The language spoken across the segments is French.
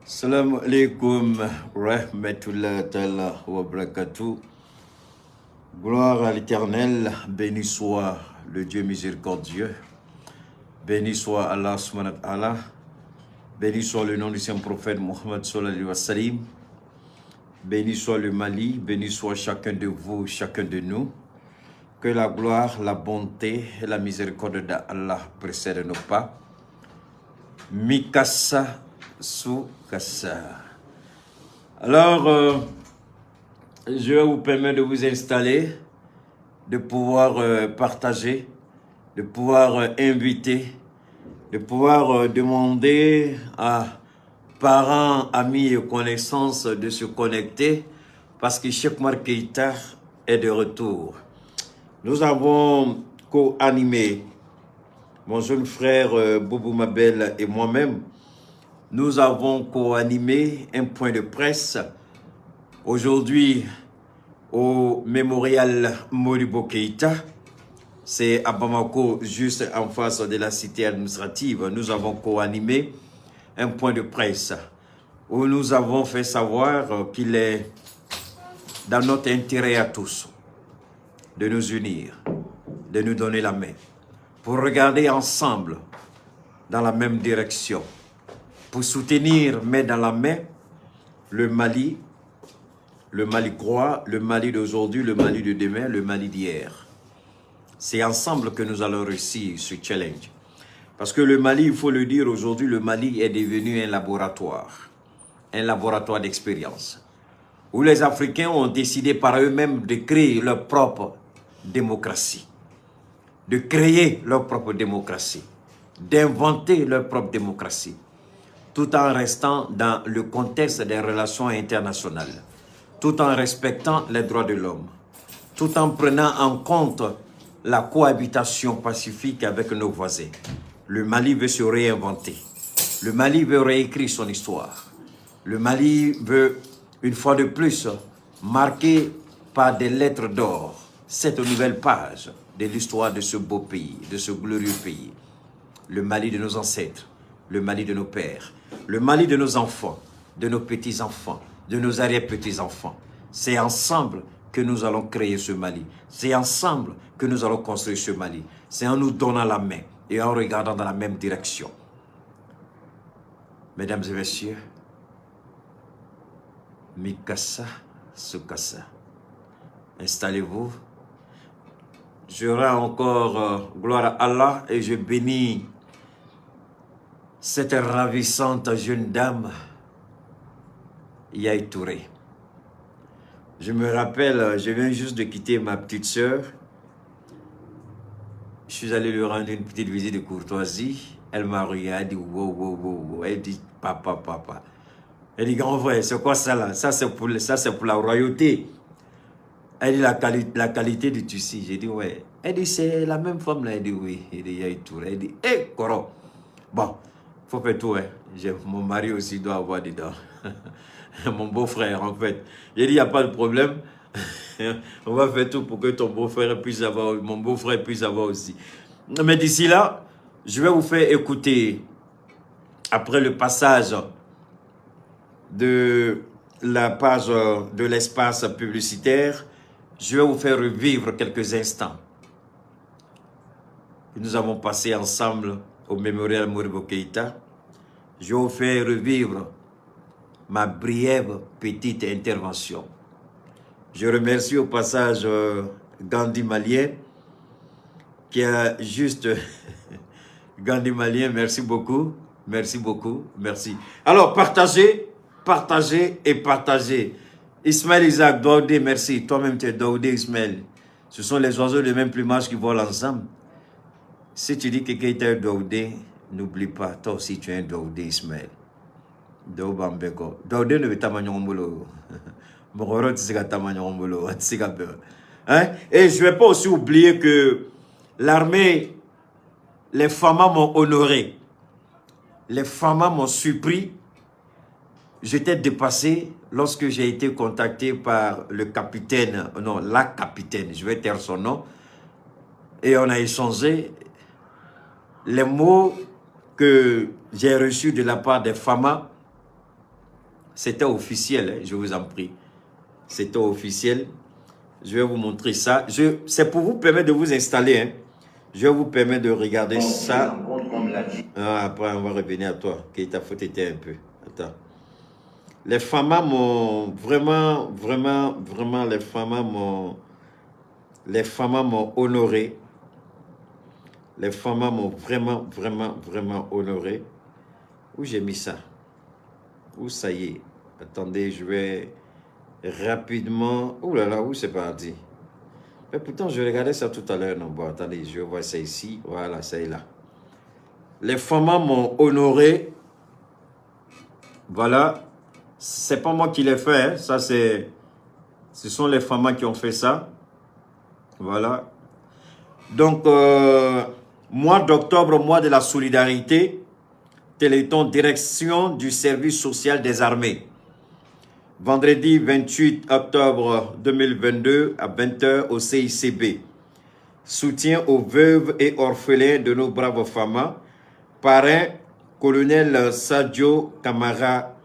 Salam alaikum rahmatullah ta'ala wa barakatuh. Gloire à l'Éternel, béni soit le Dieu miséricordieux, béni soit Allah subhanahu wa ta'ala, béni soit le nom du saint prophète Mohammed sallallahu alayhi wa sallam, béni soit le Mali, béni soit chacun de vous, chacun de nous. Que la gloire, la bonté et la miséricorde d'Allah précèdent nos pas. Mikasa Sukasa. Alors, je vais vous permettre de vous installer, de pouvoir partager, de pouvoir inviter, de pouvoir demander à parents, amis et connaissances de se connecter parce que Cheikh Oumar Keïta est de retour. Nous avons co-animé, mon jeune frère Boubou Mabel et moi-même, nous avons co-animé un point de presse aujourd'hui au mémorial Modibo Keïta. C'est à Bamako, juste en face de la cité administrative. Nous avons co-animé un point de presse où nous avons fait savoir qu'il est dans notre intérêt à tous de nous unir, de nous donner la main, pour regarder ensemble dans la même direction, pour soutenir main dans la main le Mali croix, le Mali d'aujourd'hui, le Mali de demain, le Mali d'hier. C'est ensemble que nous allons réussir ce challenge. Parce que le Mali, il faut le dire aujourd'hui, le Mali est devenu un laboratoire d'expérience, où les Africains ont décidé par eux-mêmes de créer leur propre démocratie, d'inventer leur propre démocratie, tout en restant dans le contexte des relations internationales, tout en respectant les droits de l'homme, tout en prenant en compte la cohabitation pacifique avec nos voisins. Le Mali veut se réinventer. Le Mali veut réécrire son histoire. Le Mali veut, une fois de plus, marquer par des lettres d'or cette nouvelle page de l'histoire de ce beau pays, de ce glorieux pays. Le Mali de nos ancêtres, le Mali de nos pères, le Mali de nos enfants, de nos petits-enfants, de nos arrière-petits-enfants. C'est ensemble que nous allons créer ce Mali. C'est ensemble que nous allons construire ce Mali. C'est en nous donnant la main et en regardant dans la même direction. Mesdames et messieurs, Mikasa Sukasa. Installez-vous. Je rends encore gloire à Allah et je bénis cette ravissante jeune dame, Yaye Touré. Je me rappelle, je viens juste de quitter ma petite sœur. Je suis allé lui rendre une petite visite de courtoisie. Elle m'a regardé, elle dit wow. Elle dit papa. Elle dit grand frère, c'est quoi ça là? Ça c'est pour la royauté. Elle dit la qualité du tissu. J'ai dit ouais. Elle dit c'est la même femme là. Elle dit oui. Elle dit Yaye Touré. Elle dit Koro. Bon, faut faire tout hein. Mon mari aussi doit avoir dedans. Mon beau-frère en fait. J'ai dit il n'y a pas de problème. On va faire tout pour que ton beau-frère puisse avoir, mon beau-frère puisse avoir aussi. Mais d'ici là, je vais vous faire écouter, après le passage de la page de l'espace publicitaire, je vais vous faire revivre quelques instants que nous avons passé ensemble au mémorial Modibo Keïta. Je vais vous faire revivre ma brève petite intervention. Je remercie au passage Gandhi Malien qui a juste... Gandhi Malien, merci beaucoup. Merci. Alors, partagez. Ismaël Isaac, Daoudé, merci. Toi-même, tu es Daoudé, Ismaël. Ce sont les oiseaux de même plumage qui volent ensemble. Si tu dis que quelqu'un est Daoudé, n'oublie pas, toi aussi tu es un Daoudé, Ismaël. Daoudé ne veut pas m'en hein? Et je ne vais pas aussi oublier que l'armée, les femmes m'ont honoré. Les femmes m'ont surpris. J'étais dépassé lorsque j'ai été contacté par le capitaine, non, la capitaine, je vais taire son nom. Et on a échangé les mots que j'ai reçus de la part des femmes C'était officiel, hein, je vous en prie. C'était officiel. Je vais vous montrer ça. C'est pour vous permettre de vous installer. Hein. Je vais vous permettre de regarder ça. Après, on va revenir à toi. Ta faute était un peu. Attends. Les femmes m'ont vraiment, les femmes m'ont honoré. Les femmes m'ont vraiment honoré. Où j'ai mis ça? Où ça y est? Attendez, je vais rapidement... Ouh là là, où c'est parti? Mais pourtant, je regardais ça tout à l'heure. Non, bon, attendez, je vois ça ici. Voilà, ça est là. Les femmes m'ont honoré. Voilà. C'est pas moi qui l'ai fait. Hein. Ça, ce sont les femmes qui ont fait ça. Voilà. Donc, mois d'octobre, mois de la solidarité. Téléthon, direction du service social des armées. Vendredi 28 octobre 2022 à 20h au CICB. Soutien aux veuves et orphelins de nos braves femmes. Parrain, colonel Sadio Camara.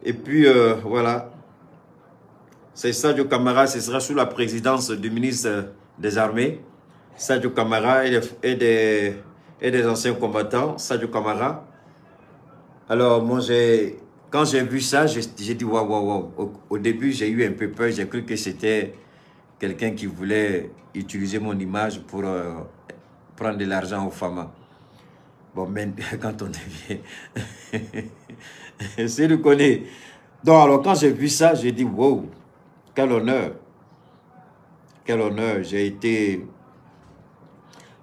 Et puis, voilà. C'est Sadio Camara, ce sera sous la présidence du ministre des Armées. Sadio Camara et des anciens combattants. Sadio Camara. Alors, moi, quand j'ai vu ça, j'ai dit waouh, waouh, waouh. Au début, j'ai eu un peu peur. J'ai cru que c'était quelqu'un qui voulait utiliser mon image pour prendre de l'argent aux femmes. Bon, mais quand on devient... c'est le connaît. Donc, alors, quand j'ai vu ça, j'ai dit wow, quel honneur. Quel honneur. J'ai été...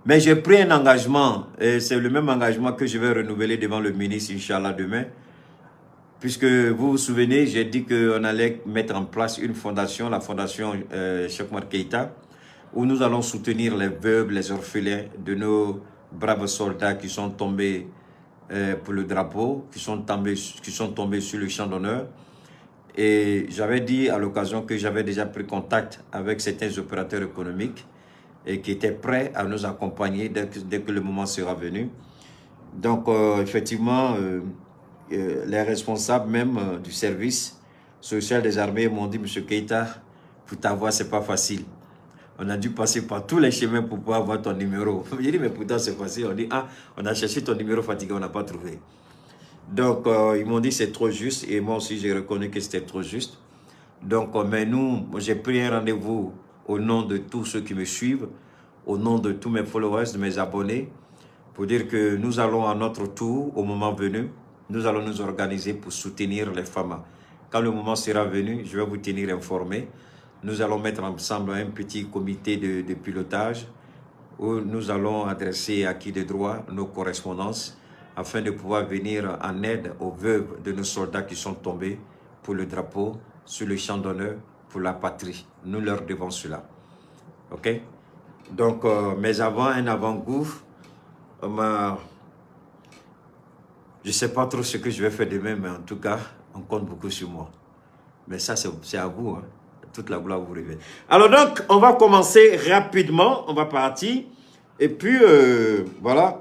Mais j'ai pris un engagement, et c'est le même engagement que je vais renouveler devant le ministre, Inch'Allah, demain. Puisque vous vous souvenez, j'ai dit qu'on allait mettre en place une fondation, la fondation Cheikh Oumar Keïta, où nous allons soutenir les veuves, les orphelins de nos braves soldats qui sont tombés pour le drapeau, qui sont tombés sur le champ d'honneur. Et j'avais dit à l'occasion que j'avais déjà pris contact avec certains opérateurs économiques et qui étaient prêts à nous accompagner dès que le moment sera venu. Donc, effectivement, les responsables même du service social des armées m'ont dit, M. Keïta, pour t'avoir, ce n'est pas facile. On a dû passer par tous les chemins pour pouvoir avoir ton numéro. J'ai dit, mais pourtant, c'est facile. On dit, ah, on a cherché ton numéro fatigué, on n'a pas trouvé. Donc, ils m'ont dit, c'est trop juste. Et moi aussi, j'ai reconnu que c'était trop juste. Donc, mais nous, j'ai pris un rendez-vous au nom de tous ceux qui me suivent, au nom de tous mes followers, de mes abonnés, pour dire que nous allons à notre tour, au moment venu, nous allons nous organiser pour soutenir les femmes. Quand le moment sera venu, je vais vous tenir informés. Nous allons mettre ensemble un petit comité de pilotage où nous allons adresser à qui de droit nos correspondances afin de pouvoir venir en aide aux veuves de nos soldats qui sont tombés pour le drapeau, sur le champ d'honneur, pour la patrie. Nous leur devons cela. OK? Donc, mais avant, un avant-goût, je ne sais pas trop ce que je vais faire demain, mais en tout cas, on compte beaucoup sur moi. Mais ça, c'est à vous. Hein. Toute la gloire vous revient. Alors donc, on va commencer rapidement. On va partir. Et puis, voilà.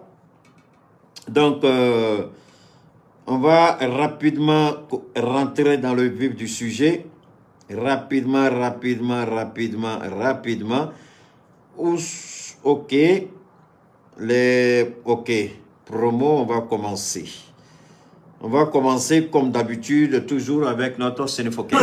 Donc, on va rapidement rentrer dans le vif du sujet. Rapidement. OK. OK. Promo, on va commencer. On va commencer comme d'habitude, toujours avec notre Sénéfoké.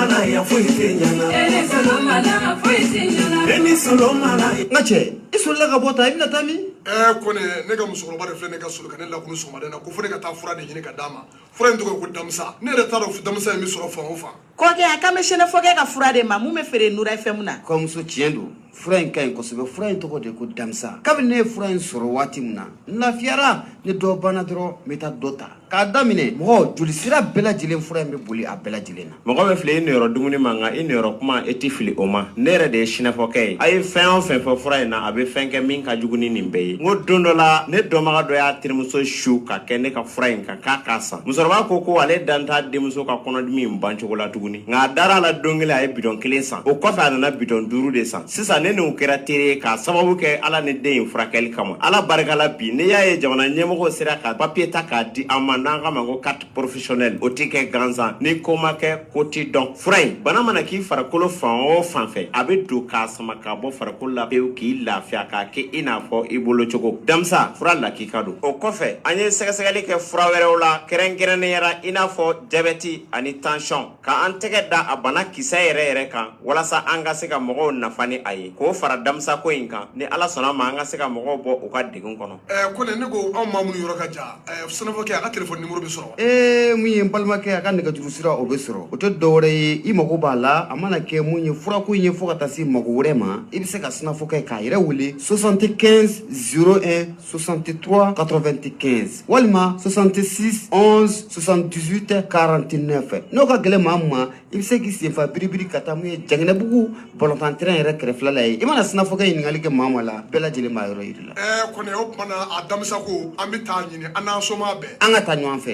Kone ne ka musokɔrɔba de filɛ ne ka solo ka ne lakunu sɔgɔmada na ko fo ne ka taa fura de ɲini ka d'a ma fura in tɔgɔ ko damisa ne yɛrɛ t'a dɔn damisa in bɛ sɔrɔ fan o fan kɔkɛ a kan bɛ Sénéfoké ka fura de ma mun bɛ feere Nura FM na kɔmuso tiɲɛ don fura in ka ɲi kosɛbɛ fura in tɔgɔ de ko damisa kabini ne ye fura in sɔrɔ waati min na n lafiyara ni dɔ banna dɔrɔn n bɛ taa dɔ ta k'a daminɛ mɔgɔ joli sira bɛɛ lajɛlen fura in bɛ boli a bɛɛ lajɛlen na mɔgɔ bɛ filɛ i niyɔrɔ dumuni ma nka i niyɔrɔ kuma i tɛ fili o ma ne yɛrɛ de ye Sénéfoké ye a ye fɛn o fɛn fɔ fura in na a bɛ fɛn kɛ min ka jugu ni nin bɛɛ ye n ko don dɔ la ne dɔnbaga dɔ y'a terimuso su ka kɛ ne ka fura in kan k'a k'a san musokɔrɔba ko ale dan t'a denmuso ka kɔnɔdimi in ban cogo la tuguni tuguni nga dara la dongile ay bidon kelen san o kɔfɛ a nana bidon 5 de san sisan ne n'o kɛra tere ka sababu kɛ ala ne den furakɛli kama ala barikala bi ne y'a ye jamana ɲɛmɔgɔ sera ka papier ta k'a di an ma n'an ka ma ko carte professionnelle o tɛ kɛ gansan ni ko ma kɛ ko tɛ dɔn fura in bana mana k'i farikolo fan o fan fɛ a bɛ don k'a sama ka bɔ farikolo la pewu k'i lafiya k'a kɛ i n'a fɔ i bolo cogo damisa fura lakika don o kɔfɛ an ye sɛgɛsɛgɛli kɛ fura wɛrɛw la kɛrɛnkɛrɛnnenya i n'a fɔ diabète ani tension ka an tɛgɛ da a bana kisɛ yɛrɛ kan walasa an ka se ka mɔgɔw nafa ni a ye k'o fara damisa ko in kan ni ala sɔnna ma an ka se ka mɔgɔw bɔ u ka degun kɔnɔ ko ne ko anw maa minnu yɔrɔ ka jan sɛnɛfɔkɛ a ka téléphone numéro bɛ sɔrɔ mun ye n balimakɛ a ka nɛgɛjuru sira o bɛ sɔrɔ o tɛ dɔwɛrɛ ye i mago b'a la a mana kɛ mun ye furako in ye fo ka taa se mago wɛrɛ ma i bɛ se ka sɛnɛfɔkɛ k'a yɛrɛ wele 75 01 63 95 walima 66 11 78 49 n'o ka gɛlɛn maa ma i bɛ se k'i senfa biribiri ka taa mun ye Jaginɛbugu balontan-terrain yɛrɛ kɛrɛfɛla la ye i mana sɛnɛfɔkɛ ɲininkali kɛ maa la bɛɛ lajɛlen b'a yɔrɔ yiri la kɔni o tuma na a damisa ko an bɛ taa ɲini an n'an soma bɛɛ an ka taa ɲɔgɔn fɛ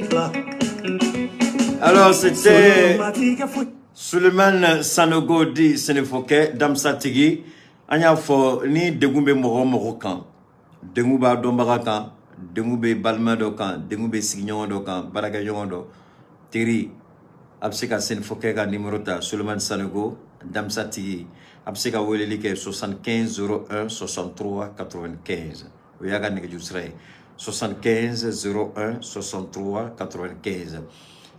Alors c'était Suleiman Sanogo di Sénéfoké Damsatigi an y'a fɔ ni degun bɛ mɔgɔ o mɔgɔ kan degun b'a dɔnbaga kan degun bɛ balima dɔ kan degun bɛ sigiɲɔgɔn dɔ kan baarakɛɲɔgɔn dɔ teri a bɛ se ka Sénéfoké ka numéro ta Suleiman Sanogo Damsatigi a bɛ se ka weleli kɛ 75 01 63 95 o y'a ka nɛgɛjuru sira ye 75 01 63 95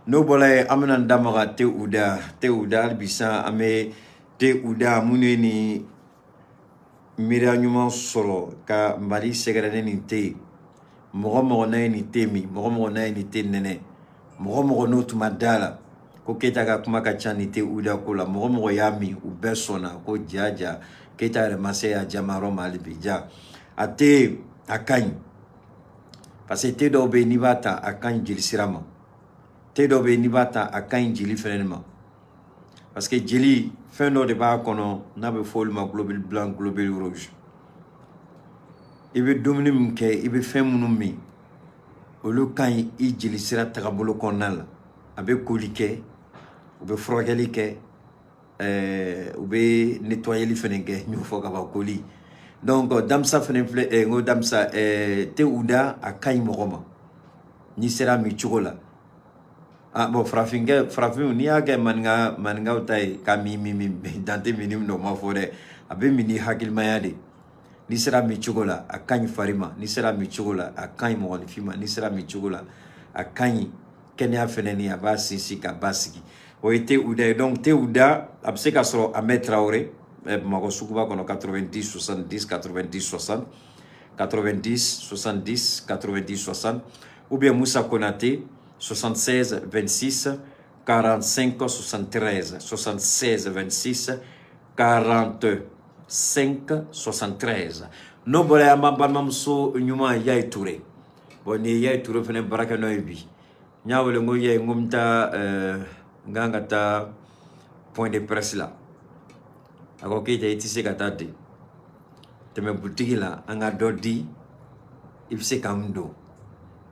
n'o bɔra yen an bɛna da maga te uda hali bisa an bɛ te uda minnu ye ni miiriya ɲuman sɔrɔ ka mali sɛgɛrɛ ni nin te ye mɔgɔ mɔgɔ n'a ye nin te min mɔgɔ mɔgɔ n'a ye nin te nɛnɛ mɔgɔ mɔgɔ n'o tun ma da la ko Keyita ka kuma ka ca nin te uda ko la mɔgɔ mɔgɔ y'a min u bɛɛ sɔnna ko ja Keyita yɛrɛ ma se a jamayɔrɔ ma hali bi ja a te a ka ɲi parce que te dɔw bɛ yen n'i b'a ta a ka ɲi jeli sira ma te dɔw bɛ yen n'i b'a ta a ka ɲi jeli fɛnɛ ma parce que jeli fɛn dɔ de b'a kɔnɔ n'a bɛ fɔ olu ma globule blanc globule rouge i bɛ dumuni min kɛ i bɛ fɛn minnu min olu ka ɲi i jeli sira tagabolo kɔnɔna la a bɛ koli kɛ u bɛ furakɛli kɛ u bɛ nettoyeli fɛnɛ kɛ n y'o fɔ ka ban koli donc damisa fɛnɛ filɛ n ko damisa te uda a ka ɲi mɔgɔ ma n'i sera min cogo la bon farafin n'i y'a kɛ maninkaw ta ye ka min dante min dɔ ma fɔ dɛ a bɛ min ni hakilimaya de n'i sera min cogo la a ka ɲi fari ma n'i sera min cogo la a ka ɲi mɔgɔninfin ma n'i sera min cogo la a ka ɲi kɛnɛya fɛnɛ ni a b'a sinsin ka ba sigi o ye te uda ye donc te uda a bɛ se ka sɔrɔ Ahmed Traoré Bamakɔ suguba kɔnɔ 90 70 90 60 90 70 90 60 ou bien Moussa Konaté 76 26 45 73 76 26 45 73 n'o bɔra yen an b'an balimamuso ɲuman Yaye Touré bon nin ye Yaye Touré fɛnɛ baarakɛnɔ ye bi n y'a wele n ko Yaye n ko n bɛ taa n kan ka taa point de presse la a ko Keyita i tɛ se ka taa ten tɛmɛ butigi la an ka dɔ di i bɛ se ka n don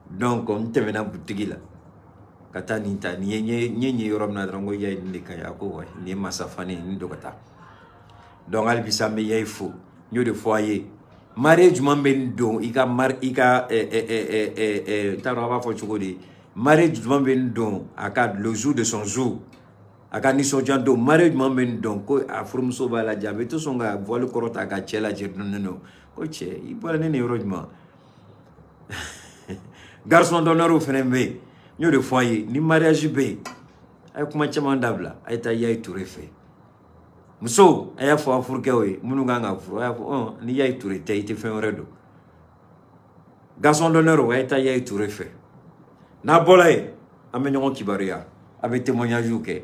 donc n tɛmɛna butigi la ka taa nin ta nin ye yɔrɔ min na dɔrɔn n ko Yaye nin de ka ɲi a ko wa nin ye masa fani ye nin don ka taa donc hali bisa n bɛ Yaye fo n y'o de fɔ a ye mariage jumɛn bɛ n don i ka t'a dɔn a b'a fɔ cogo di mariage jumɛn bɛ n don a ka le jour de son jour a ka nisɔndiya don mariage jumɛn bɛ n dɔn ko a furumuso b'a lajɛ a bɛ to sɔn ka voile kɔrɔta a ka cɛ lajɛ dɔɔnin ko cɛ i bɔra ne ni yɔrɔ jumɛn garçon d'honneur fɛnɛ bɛ yen n y'o de fɔ a ye ni mariage bɛ yen a ye kuma caman dabila a ye taa Yaye Touré fɛ muso a y'a fɔ a furukɛw ye minnu kan ka furu a y'a fɔ ni Yaye Touré tɛ i tɛ fɛn wɛrɛ don garçon d'honneur a ye taa Yaye Touré fɛ n'a bɔra yen an bɛ ɲɔgɔn kibaruya a bɛ témoignage kɛ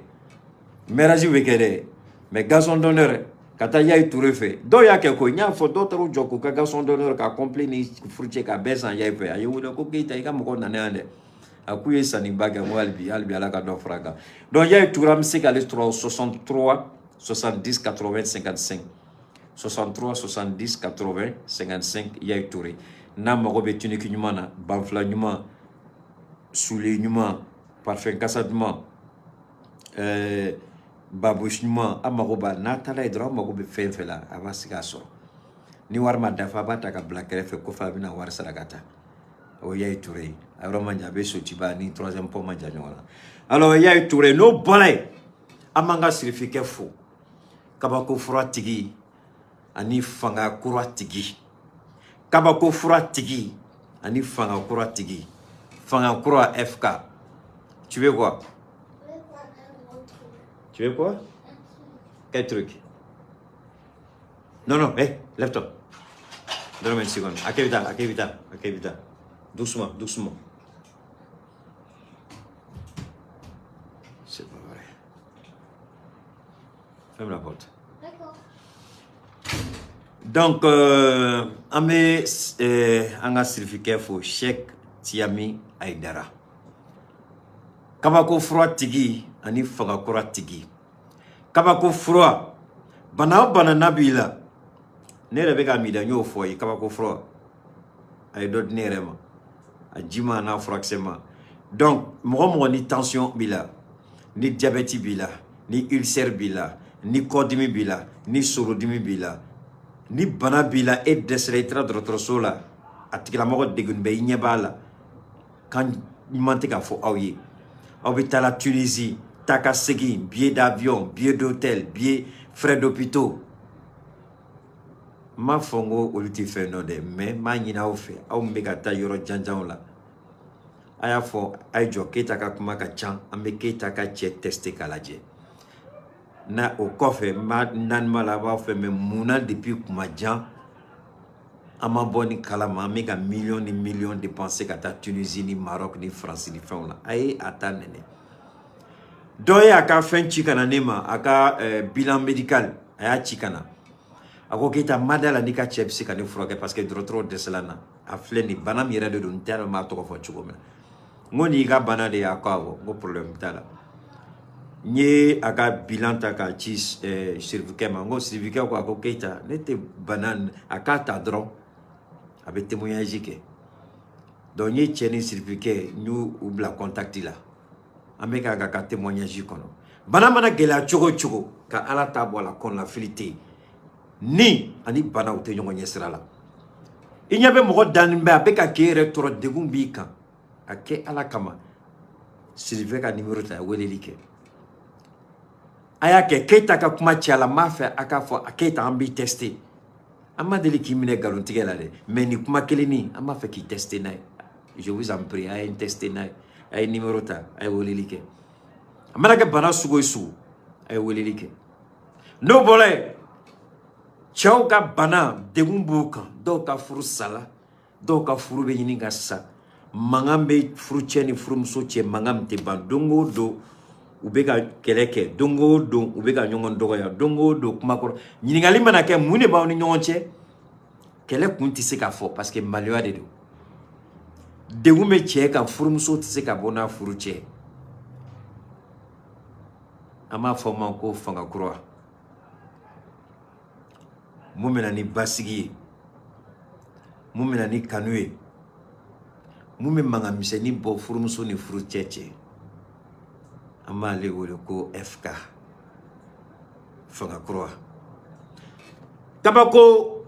mariage bɛ kɛ dɛ mais garçon d'honneur ka taa Yaye Touré fɛ dɔw y'a kɛ ko n y'a fɔ dɔw taara u jɔ k'u ka garçon d'honneur ka complet ni furucɛ ka bɛɛ san Yaye fɛ a ye wele ko Keyita i ka mɔgɔw nana yan dɛ a k'u ye sanniba kɛ n ko hali bi Ala ka dɔ fara a kan donc Yaye Touré an bɛ se k'ale sɔrɔ 63 70 80 55 63 70 80 55 Yaye Touré n'a mago bɛ tunique ɲuman na banfula ɲuman soulier ɲuman parfum kasa ɲuman babouchement amagoba natala idro magobe fenfela abasigaso ni warma dafa bata ka black refe ko fa bina war saragata o yai touré alors manja be sotiba ni troisième point manja nyola alors yai touré no balai amanga sirifike fo kabako furatigi ani fanga kuratigi kabako furatigi ani fanga kuratigi fanga kura FK tu veux quoi? Tu veux quoi? Quel truc? Non, hé, lève-toi. Donne-moi une seconde. Akevita. Doucement. C'est pas vrai. Ferme la porte. D'accord. Donc, on a certificat pour Cheikh Tiami Aïdara. Kabako froid tigi ani faga kura tigi kabako froid bana nabila nere be ga mi da nyo foyi kabako froid ay do nere ma ajima na fraxement donc mo ni tension bila ni diabète bila ni ulcère bila ni codimi bila ni sorodimi bila ni bana bila et desletra drotrosola atikila mo degun be nyebala kan mante ka fo awye à la Tunisie, Takasegi, billet d'avion, billet d'hôtel, billet frais d'hôpitaux. Ma fongo oluti fait non de mais ma nyina o fait au megata yoro janjan la aya fo ay jo keta ka kuma ka chan ambe keta ka che tester kalaje na o kofe ma nan mala ba fait mais muna depuis kuma jan ama boni kalama mega millions dépensés kata Tunisie ni Maroc ni France ni fin là ay atanene doye aka fin chikana nema aka bilan médical aya chikana ako kita madala ni ka chepsi kan froke parce que trop de cela a fleni bana mi rede dun tellement to ko fo chugome ngoni ga bana de akawo go problème tala ni aka bilan ta ka chis cervical mango cervical ko ako kita nete banan aka ta dron avec témoignage que donc ni cheni cervical ñu ubla contact la ameka ga ka témoignage kono bana mana gela chogo ka ala ta bola kon la filité ni ani bana ute nyongo nyesira la inyabe mo dan mbe abeka ke recteur de gumbika ake ala kama silve ka numéro ta welelike aya ke keta ka kuma chala mafa aka fo aketa ambi tester amma deli ki mine garantie la de mais ni kuma kelini amma fa ki tester na je vous en prie ay tester na ay numéro ta ay welelike amana ke bana sugo su ay welelike no bolé Chau ka bana degumbu kan do ka furu sala do ka furu be nyini gassa mangambe furu cheni furu muso che mangam te ban dongo do ubeka keleke dongo do ubeka nyongon dogo ya dongo do kuma ko nyini ngali mana ke mune ba oni nyongon che kele kunti se ka fo parce que malwa de do degume che ka furu muso te se ka bona furu che ama fo man ko fanga croix mumena ni basigi mumena ni kanue mume manga miseni bo furumuso ni furu cheche ama le wole ko FK fanga croix tabako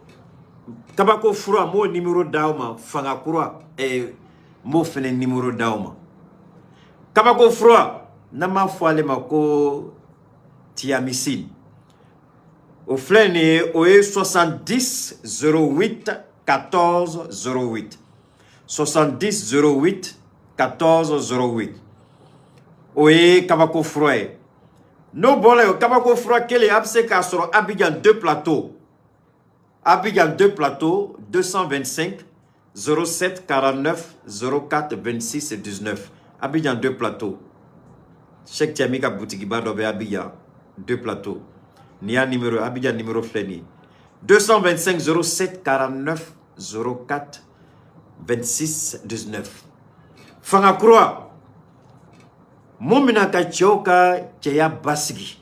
fura mo numéro dauma fanga croix mo fene numéro dauma tabako fura na ma foale mako tiamicine au flâne au 70 08 14 08 70 08 14 08 oye kabako froy no bole kabako froy kele abse ka sur Abidjan 2 plateaux 225 07 49 04 26 19 Abidjan 2 plateaux Cheikh Tiami ka boutique ba do be Abidjan 2 plateaux Nia numéro Abidjan numéro fleni 225 07 49 04 26 19 Fanga croix Momina ka choka cheya basigi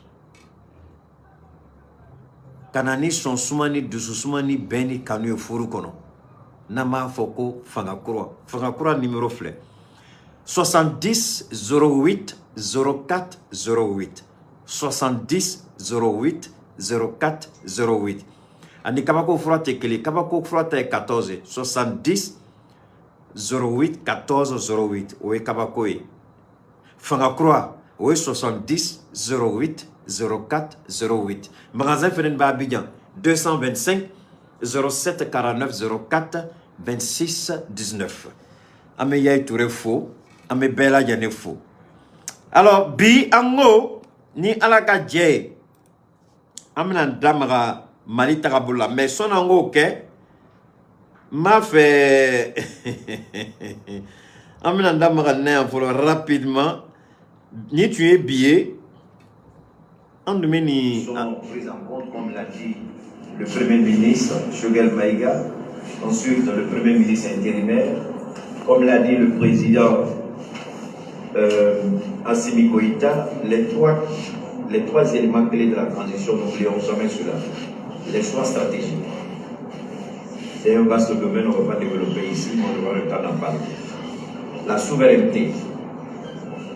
Kanani son sumani dusu sumani beni kanu furu kono Nama foko fanga croix numéro flé 70 08 04 08 70 08 04 08. Ani kabako fura te kele, kabako fura te 14 70 08 14 08. Oye kabako e. Fanga croix, oye 70 08 04 08. Magasin Fenen ba Abidjan 225 07 49 04 26 19. Ame yai toure faux, ame bela jane faux. Alors bi ango ni alaka dje amena damara mali tagabula mais son ango ke m'a fait amena damara né rapidement ni tu es billet en demeni sont prises en compte comme l'a dit le Premier ministre Choguel Maïga, ensuite le Premier ministre intérimaire, comme l'a dit le président Assimi Goïta, les trois éléments clés de la transition, n'oublions jamais cela. Les choix stratégiques. C'est un vaste domaine, on ne va pas développer ici, mais on va le temps d'en parler. La souveraineté.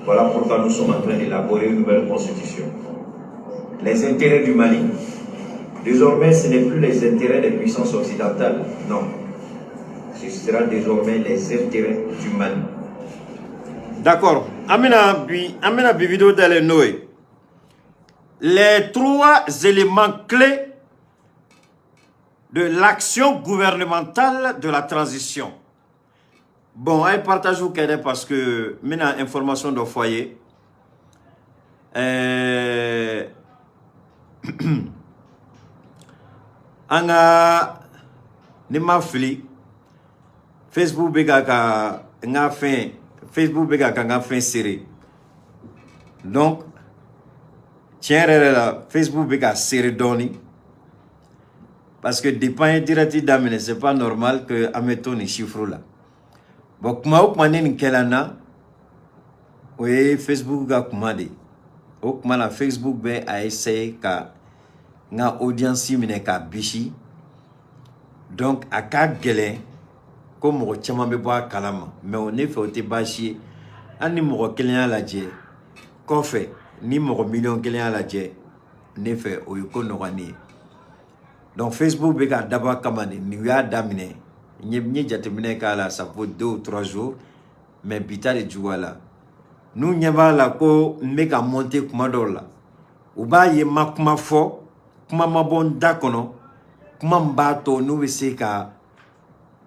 Voilà pourquoi nous sommes en train d'élaborer une nouvelle constitution. Les intérêts du Mali. Désormais, ce n'est plus les intérêts des puissances occidentales, non. Ce sera désormais les intérêts du Mali. D'accord. Amina bi vidéo de Noé. Les trois éléments clés de l'action gouvernementale de la transition. Bon, elle partage au Québec parce que maintenant information de foyer. Anga ni ma fili Facebook bega ka nga fin Facebook bega ka nga fin série. Donc tiens là Facebook bega série doni parce que dépend direct d'amener c'est pas normal que ameto ni chiffre là. Bon kuma ou kuma ni kelana oui Facebook ga kuma de ou kuma la Facebook be a essayer ka nga audience mine ka bishi donc a ka gele ko mo chama be bo kalama mais on est fait au bashi ani mo client la je ko fait ni mo million client la je ne fait o ko no gani donc Facebook be ka daba kamane ni ya damine ni jate mine ka la ça vaut 2 ou 3 jours mais bita de juwala nous nyaba la ko meka monter kuma dola ou ba ye makuma fo kuma mabon dakono kuma mbato nous se ka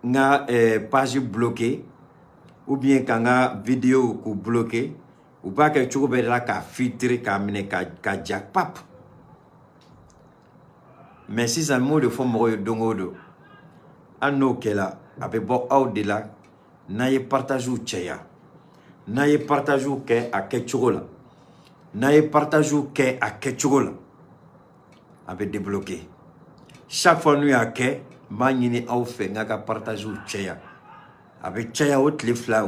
nga page bloquée ou bien ka nga vidéo ko bloqué ou pas que tu be la ka filtrer ka mine ka jackpap mais si ça mot de fo mo dongodo anno kela abe bo au-delà na ye partage ou cheya na ye partage ou ke a ketchola na ye partage ou ke a ketchola abe débloqué chaque fois nous a ke manini au fait nga ka partage ou cheya abe cheya ou tlefla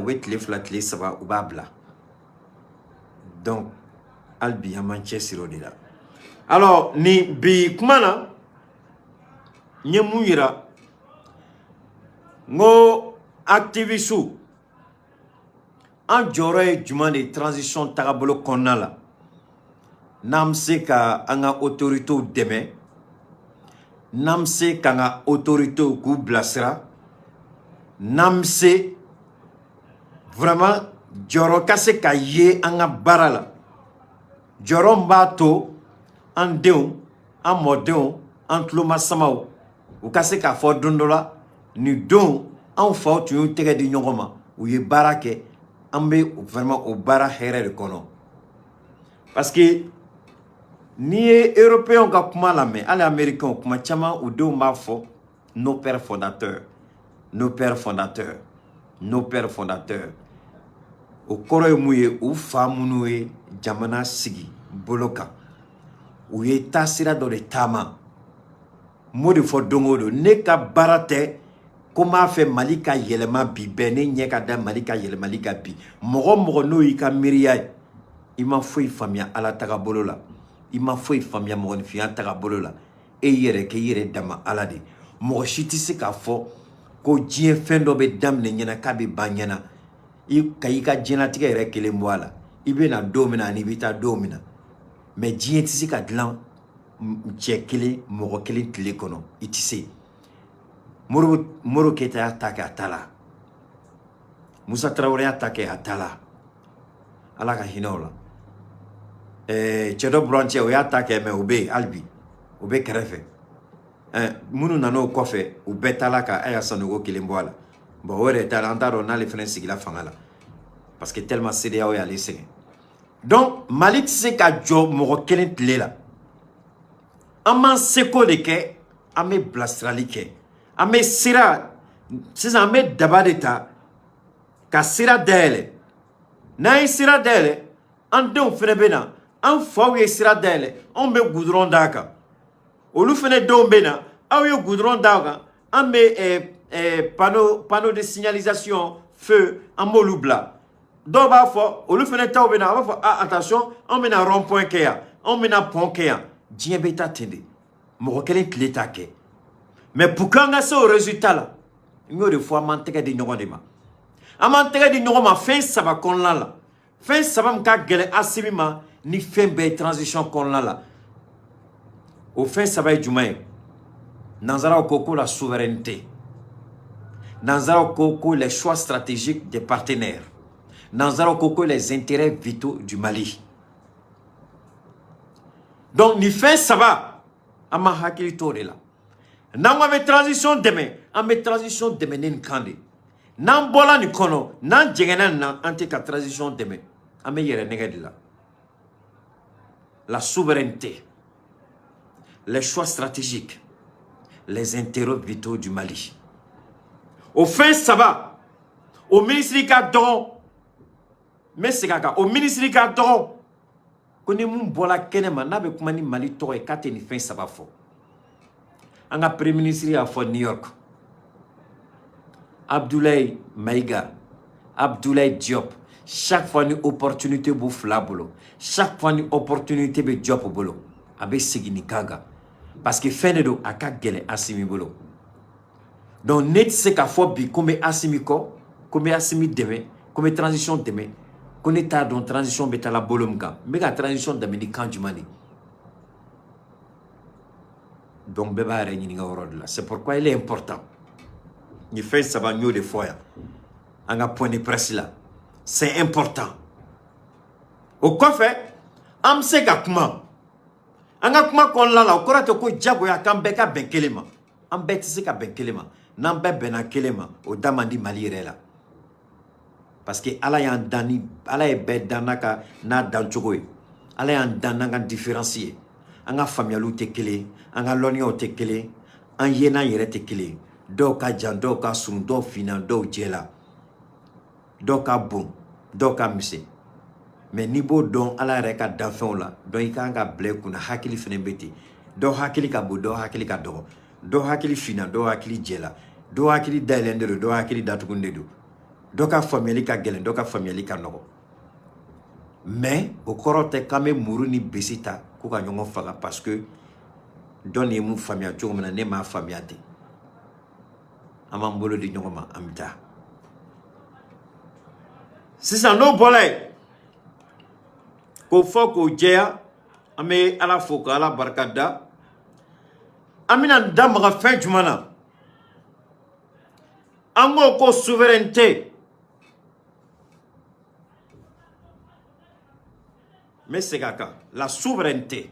saba ou babla donc albi Manchester odila alors ni bi kumana nyemuyira ngo activisu en jore juma de transition tagabolo konala namse ka anga autorité deme namse ka anga autorité ku blasra namse vraiment joro kase ka ye anga barala joro mbato andeu amodeu antloma samao u kase ka fo dondola ni don en fa tu tege di nyongoma u ye barake ambe vraiment au bara here de kono parce que ni européen ka kuma la mais les américains kuma chama ou do ma fo nos pères fondateurs o koro muye u famunuwe jamana sigi boloka u ye tasira do de tama modi fo dongodo ne ka barate comment fait Malika yelema bi bene nyeka da Malika yelemalika bi mogo no yika miriya ima foi famia ala taga bolola ima foi famia mo ni fiya taga bolola e yere ke yere dama ala de mo shiti se ka fo ko jie fendo be damne nyana kabi banyana i kayika jena tiga yere kele mwala ibe na domina ni bita domina mais diɲɛ tɛ se ka dilan cɛ kelen mɔgɔ kelen tile kɔnɔ i tɛ se Moro Keita y'a ta kɛ a ta la Musa Traoré y'a ta kɛ a ta la Ala ka hinɛ o la cɛ dɔ burancɛ o y'a ta kɛ mais o bɛ yen hali bi o bɛ kɛrɛfɛ minnu nana o kɔfɛ u bɛɛ taala ka Aya Sanogo kelen bɔ a la bon o yɛrɛ taara an t'a dɔn n'ale fana sigila fanga la parce que tellement CEDEAO y'ale sɛgɛn donc Mali tɛ se ka jɔ mɔgɔ kelen tile la an m'an seko de kɛ an bɛ bilasirali kɛ an bɛ sira sisan an bɛ daba de ta ka sira dayɛlɛ n'an ye sira dayɛlɛ an denw fana bɛ na an faw ye sira dayɛlɛ anw bɛ goudron d'a kan olu fana denw bɛ na aw ye goudron d'a kan an bɛ panneau de signalisation feu an b'olu bila dɔw b'a fɔ olu fana taw bɛ na a b'a fɔ attention anw bɛna rond point kɛ yan anw bɛna pont kɛ yan diɲɛ bɛ taa ten de mɔgɔ kelen tile t'a kɛ mais pour qu'an ka se o résultat la n y'o de fɔ an m'an tɛgɛ di ɲɔgɔn de ma an m'an tɛgɛ di ɲɔgɔn ma fɛn saba kɔnɔna la fɛn saba min ka gɛlɛn Assimi ma ni fɛn bɛɛ ye transition kɔnɔna la o fɛn saba ye jumɛn ye nanzaraw ko la souveraineté nanzaraw ko les choix stratégiques des partenaires nanzaraw ko les intérêts vitaux du Mali donc ni fɛn saba an ma hakili to de la n'an ko an bɛ transition dɛmɛ an bɛ transition dɛmɛ ni nin kan de n'an bɔla nin kɔnɔ n'an jɛngɛnna nin na an tɛ ka transition dɛmɛ an bɛ yɛrɛ nɛgɛ de la la souveraineté les choix stratégiques les intérêts vitaux du Mali o fɛn saba o ministre ka dɔgɔ n bɛ segin a kan o ministre ka dɔgɔ ko ni mun bɔla kɛnɛma n'a bɛ kuma ni Mali tɔgɔ ye k'a tɛ nin fɛn saba fɔ an ka premier ministre y'a fɔ New York Abdoulaye Maïga Abdoulaye Diop chaque fois ni opportunité b'u fila bolo chaque fois ni opportunité bɛ Diop bolo a bɛ segin nin kan kan parce que fɛn de don a ka gɛlɛn Assimi bolo donc ne tɛ se k'a fɔ bi ko n bɛ Assimi kɔ ko n bɛ Assimi dɛmɛ ko n bɛ transition dɛmɛ ko ne t'a dɔn transition bɛ taa la bolo min kan n bɛ ka transition dɛmɛ ni kan jumɛn de donc bɛɛ b'a yɛrɛ ɲininka o yɔrɔ de la c'est pourquoi il est important ni fɛn saba n y'o de fɔ yan an ka point de presse la c'est important o kɔfɛ an bɛ se ka kuma an ka kuma kɔnɔna la o kɔrɔ tɛ ko diyagoya k'an bɛɛ ka bɛn kelen ma an bɛɛ tɛ se ka bɛn kelen ma n'an bɛɛ bɛnna kelen ma o da man di Mali yɛrɛ la parce que Ala y'an dan ni Ala ye bɛɛ dan n'a dancogo ye Ala y'an dan n'an ka différence ye an ka faamuyaliw tɛ kelen an ka lɔnniyaw tɛ kelen an ye n'an yɛrɛ tɛ kelen dɔw ka jan dɔw ka surun dɔw finna dɔw jɛla dɔw ka bon dɔw ka misɛn mais n'i b'o dɔn Ala yɛrɛ ka danfɛnw la donc i kan ka bila i kunna hakili fana bɛ ten dɔw hakili ka bon dɔw hakili ka dɔgɔ dɔw hakili finna dɔw hakili jɛla dɔw hakili dayɛlɛn de don dɔw hakili datugulen de don dɔw ka faamuyali ka gɛlɛn dɔw ka faamuyali ka nɔgɔ mais o kɔrɔ tɛ k'an bɛ muru ni besi ta ko ka ɲɔgɔn faga parce que dɔ ye mun faamuya cogo min na ne m'a faamuya ten an b'an bolo di ɲɔgɔn ma an bɛ taa sisan n'o bɔra yen k'o fɔ k'o jɛya an bɛ Ala fo ka Ala barika da an bɛna da maga fɛn jumɛn na an ko ko souveraineté n bɛ segin a kan la souveraineté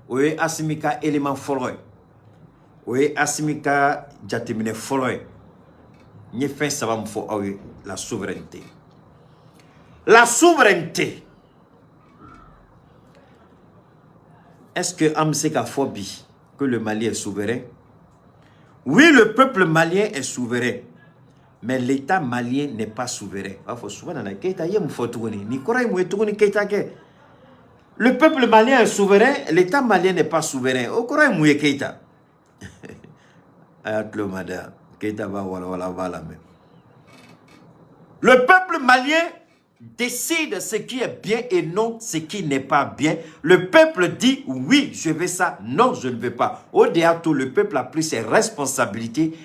o ye Assimi ka élément fɔlɔ ye o ye Assimi ka jateminɛ fɔlɔ ye n ye fɛn saba min fɔ aw ye la souveraineté est-ce que an bɛ se k'a fɔ bi que le Mali est souverain? Oui, le peuple malien est souverain, mais l'État malien n'est pas souverain. Le peuple malien est souverain, l'État malien n'est pas souverain. Le peuple malien décide ce qui est bien et non ce qui n'est pas bien. Le peuple dit oui, je veux ça, non, je ne veux pas. Au-delà de tout, le peuple a pris ses responsabilités.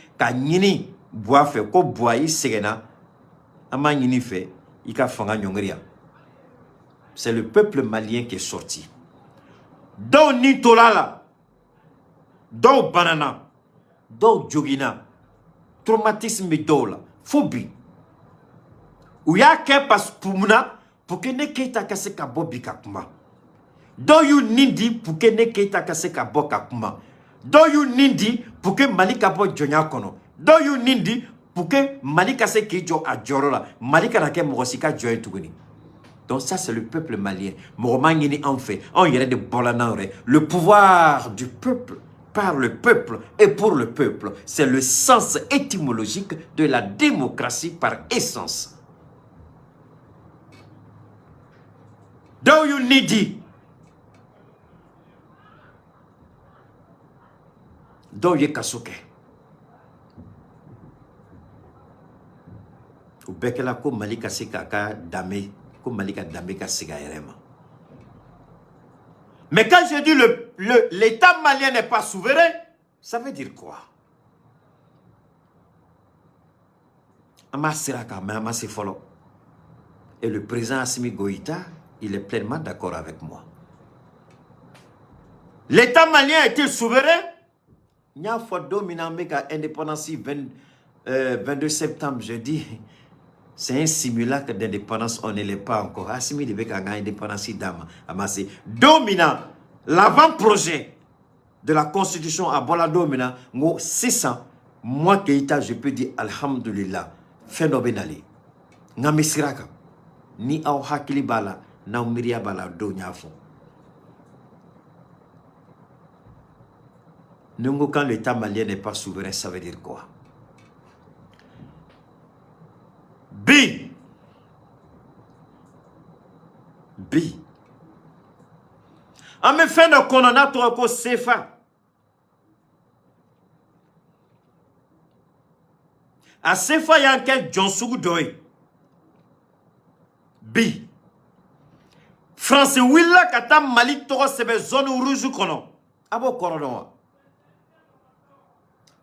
C'est le peuple malien qui est sorti. dɔw ni tola la, dɔw banana, dɔw jogina, traumatisme bɛ dɔw la, fo bi. U y'a kɛ pour munna pour que ne Keita ka se ka bɔ bi ka kuma. Dɔw y'u nin di pour que ne Keita ka se ka bɔ ka kuma. Dɔw y'u nin di pour que Mali ka bɔ jɔnya kɔnɔ. Dɔw y'u nin di pour que Mali ka se k'i jɔ a jɔyɔrɔ la. Mali kana kɛ mɔgɔ si ka jɔ ye tuguni. Donc ça c'est le peuple malien. Mɔgɔ ma ɲini anw fɛ, anw yɛrɛ de bɔla n'anw yɛrɛ. Le pouvoir du peuple par le peuple et pour le peuple, c'est le sens étymologique de la démocratie par essence. Dɔw y'u nin di. Dɔw ye kaso kɛ. O bɛɛ kɛla ko Mali ka se k'a ka danbe, ko Mali ka danbe ka segin a yɛrɛ ma. Mais quand je dis l'État malien n'est pas souverain, ça veut dire quoi? Ama siraka, mais ama se folo. Et le président Assimi Goïta, il est pleinement d'accord avec moi. L'État malien est-il souverain? Il y a fois dominant méga indépendance 22 septembre, je dis, c'est un simulacre d'indépendance, on ne l'est pas encore. Assimi de Beka indépendance d'âme, amassé. Dominant, l'avant-projet de la constitution à Bola dominant, moi 600, moi Keita, je peux dire alhamdulillah, phénoménal. Namisiraka, ni au hakili bala, na umiria bala do nyafo. Quand l'État malien n'est pas souverain, ça veut dire quoi? B. En me fait de condamner toi ko CFA. A CFA y a quel John Sougou doy. B. France Willa kata Mali toro sebe zone rouge kono. Abo korono.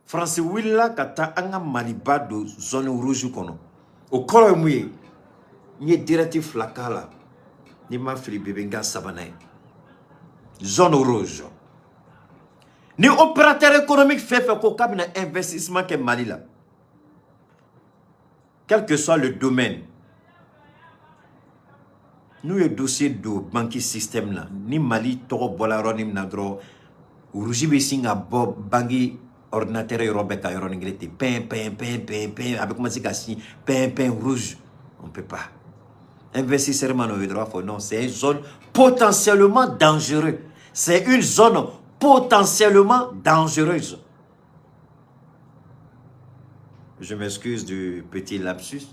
France Willa kata anga Maliba do zone rouge kono. Au koro mouye. Nye directif flakala. Ni ma fili bebenga sabanay. Zone rouge. Ni opérateur économique fait ko kabina investissement ke Mali là. Quel que soit le domaine. Nous le dossier de banquier système là. Ni Mali toro bolaronim nadro. Rouge be singa bob bangi ordinateur européen euro anglais pain avec comment c'est gassi pain rouge on peut pas investisseur man au droit faut non c'est une zone potentiellement dangereuse, c'est une zone potentiellement dangereuse. Je m'excuse du petit lapsus.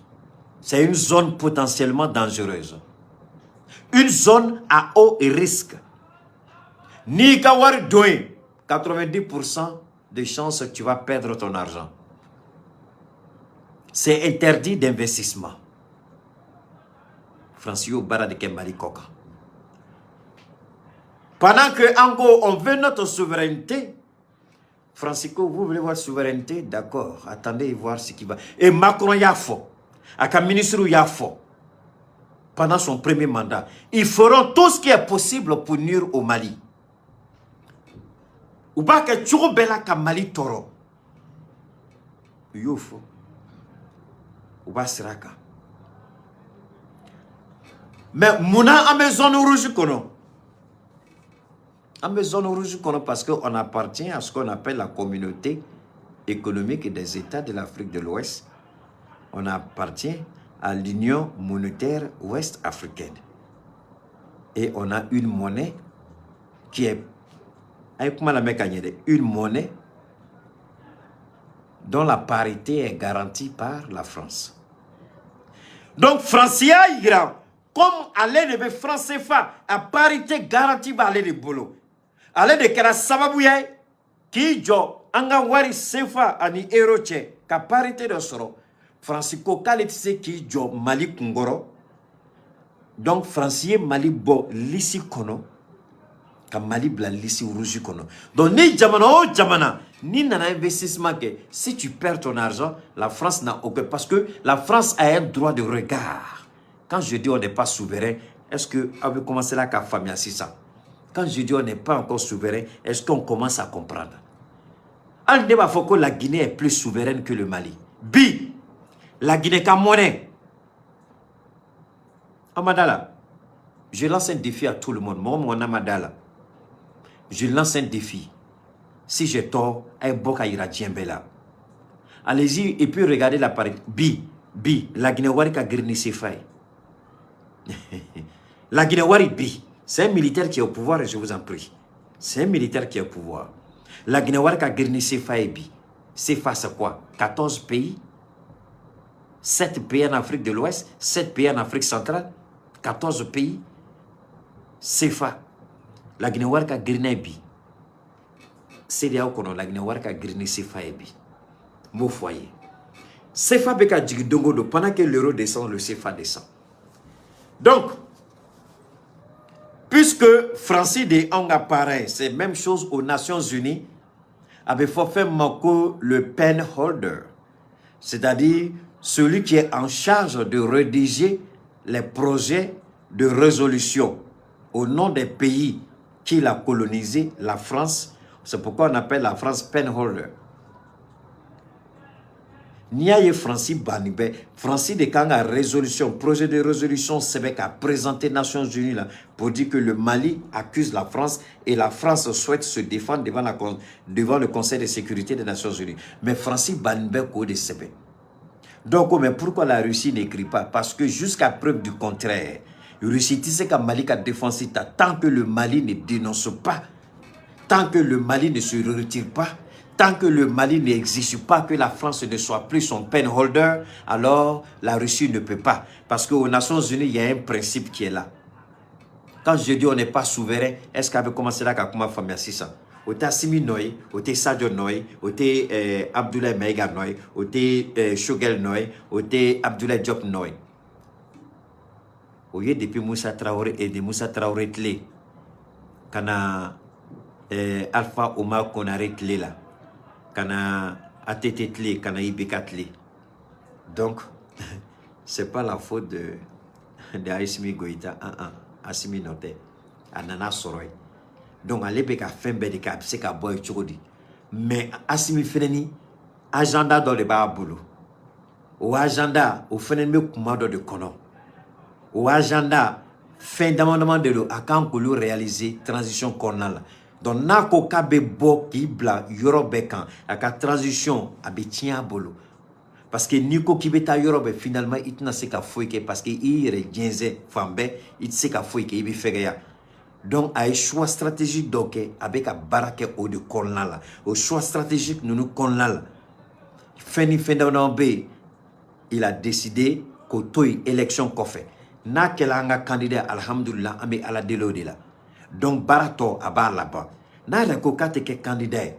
C'est une zone potentiellement dangereuse, une zone à haut risque. Ni kawar doin 90% de chances que tu vas perdre ton argent. C'est interdit d'investissement. Francio Bara de Kembali Koka. Pendant que Ango, on veut notre souveraineté, Francisco, vous voulez voir souveraineté? D'accord, attendez voir ce qui va. Et Macron y a faux. Aka ministre y a faux. Pendant son premier mandat, ils feront tout ce qui est possible pour nuire au Mali. Ou pas que tu bela ka Mali toro. Youfo. Ou pas siraka. Mais mouna ame zone rouge kono. Ame zone rouge kono parce qu'on appartient à ce qu'on appelle la communauté économique des États de l'Afrique de l'Ouest. On appartient à l'Union monétaire ouest-africaine. Et on a une monnaie qui est une monnaie dont la parité est garantie par la France. Donc, Francia ira, comme aller de France CFA, à parité garantie par aller de Bolo. Aller de Kera Sababouya, qui jo, anga wari CFA ani eroche, ka parité de soro. Francisco Kalitse qui jo Mali Kungoro. Donc, Francier Mali bo lisi kono. Ka Mali bla lisi rouge kono. Donc ni jamana o jamana ni nana investissement que si tu perds ton argent, la France n'a aucun, parce que la France a un droit de regard. Quand je dis on n'est pas souverain, est-ce que avez commencé là qu'à famille ça? Quand je dis on n'est pas encore souverain, est-ce qu'on commence à comprendre? On ne va pas que la Guinée est plus souveraine que le Mali. Bi, la Guinée comme monnaie. Amadala, je lance un défi à tout le monde. Moi, mon Amadala, je lance un défi. Si j'ai tort, un boka ira djembela. Allez-y et puis regardez l'appareil. Bi, la Guinée wari ka grini sefai. La Guinée wari bi. C'est un militaire qui est au pouvoir et je vous en prie. C'est un militaire qui est au pouvoir. La Guinée wari ka grini sefai bi. C'est face à quoi? 14 pays. 7 pays en Afrique de l'Ouest, 7 pays en Afrique centrale, 14 pays. CFA. La Guinée wari ka grini bi. CEDEAO kono la Guinée wari ka grini sefai bi. Mon foyer. CFA beka djigidongodo pendant que l'euro descend, le CFA descend. Donc, puisque Francis de Hanga pareil, c'est même chose aux Nations Unies, avait fait manquer le pen holder, c'est-à-dire celui qui est en charge de rédiger les projets de résolution au nom des pays qu'il a colonisé, la France. C'est pourquoi on appelle la France pen holder. Niaye Francis Banibé, Francis de Kanga résolution, projet de résolution Sébec a présenté Nations Unies là, pour dire que le Mali accuse la France et la France souhaite se défendre devant le Conseil de sécurité des Nations Unies. Mais Francis Banibé code Sébec. Donc, mais pourquoi la Russie n'écrit pas? Parce que jusqu'à preuve du contraire, la Russie dit que Mali a défoncé tant que le Mali ne dénonce pas, tant que le Mali ne se retire pas, tant que le Mali n'exige pas que la France ne soit plus son pen holder, alors la Russie ne peut pas. Parce qu'aux Nations Unies, il y a un principe qui est là. Quand je dis on n'est pas souverain, est-ce qu'avait commencé là qu'à comment famille 600? Ote Assimi Noy, ote Sadio Noy, ote Abdoulaye Maïga Noy, ote Shogel Noy, ote Abdoulaye Diop Noy. Oye depuis Moussa Traoré et de Moussa Traoré Tlé, kana Alpha Omar Konaré Tlé là. Kana ATT Tlé, kana Ibeka Tlé. Donc, c'est pas la faute de Assimi Goïta, Assimi Noté, Anana Soroy. Donc, à l'époque, à fin de cap, c'est qu'à boire chodi. Mais Assimi Feneni, agenda dans le bas boulot. Au agenda, au phénomène commando de Kono. Au agenda, fin d'amendement de l'eau, à quand que l'eau réaliser transition cornale. Donc, nako kabe bo ki bla yorobekan, à la transition, à betien bolo. Parce que Niko Kibeta Yorobe, finalement, il n'a pas fait parce qu'il est genze, fambe, il sait qu'il faut qu'il fait. Donc, à un choix stratégique, donc, avec un barake au de Kolnala, au choix stratégique, nous nous Kolnala. Feni Fendanambe, il a décidé qu'au taux élection qu'on fait. Na kelanga candidat, alhamdulillah, ame ala delode la. Donc, barato à bar là-bas. Na la kokate ke candidat.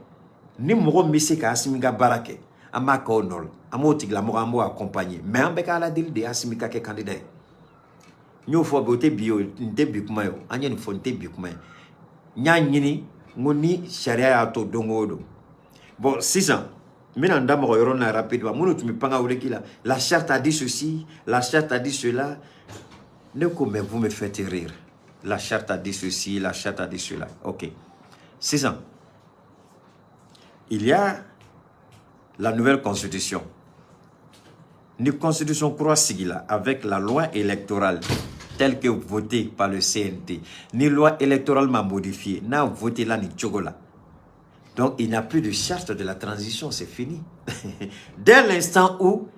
Ni moro misi ka asimiga barake. Ama ka onol. Amo tigla moro amo accompagné. Mais en beka ala dil de asimika ke candidat. Nyo fo bote bio nte bikumayo. Anya ni fo nte bikumayo. Nya nyini ngoni sharia ya to dongodo. Bon, 6 ans. Mina ndamo yoron na rapidement. Mounou tu me panga oulekila. La charte a dit ceci, la charte a dit cela. Ne comme vous me faites rire. La charte a dit ceci, la charte a dit cela. Ok. 6 ans. Il y a la nouvelle constitution. Une constitution croix sigila avec la loi électorale telle que votée par le CNT. Ni loi électorale m'a modifié. N'a voté là ni tchogola. Donc il n'y a plus de charte de la transition, c'est fini. Dès l'instant où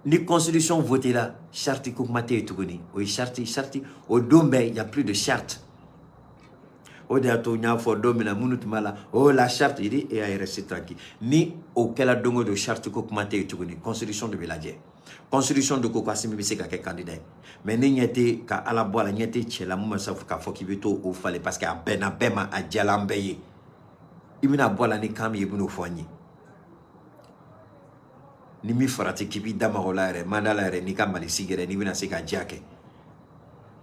ni constitution votée là, charte koukmate et tougoni. Oui, charte, au dombe, il n'y a plus de charte. Au déato nya fo domina munut mala. Oh la charte, il dit et à rester tranquille. Ni auquel a dongo de charte koukmate et tougoni. Constitution de Beladje. Constitution de Kokwasimi Biseka ke candidat. Mais ni nyete ka ala boala nyete tchela muma sa ka fo kibeto ou fallait parce qu'à bena bema a djalambeye. Imina boala ni kam yebuno foigny. Ni mi farati kibi damarolare mandalare ni kamali sigere ni bina seka jake.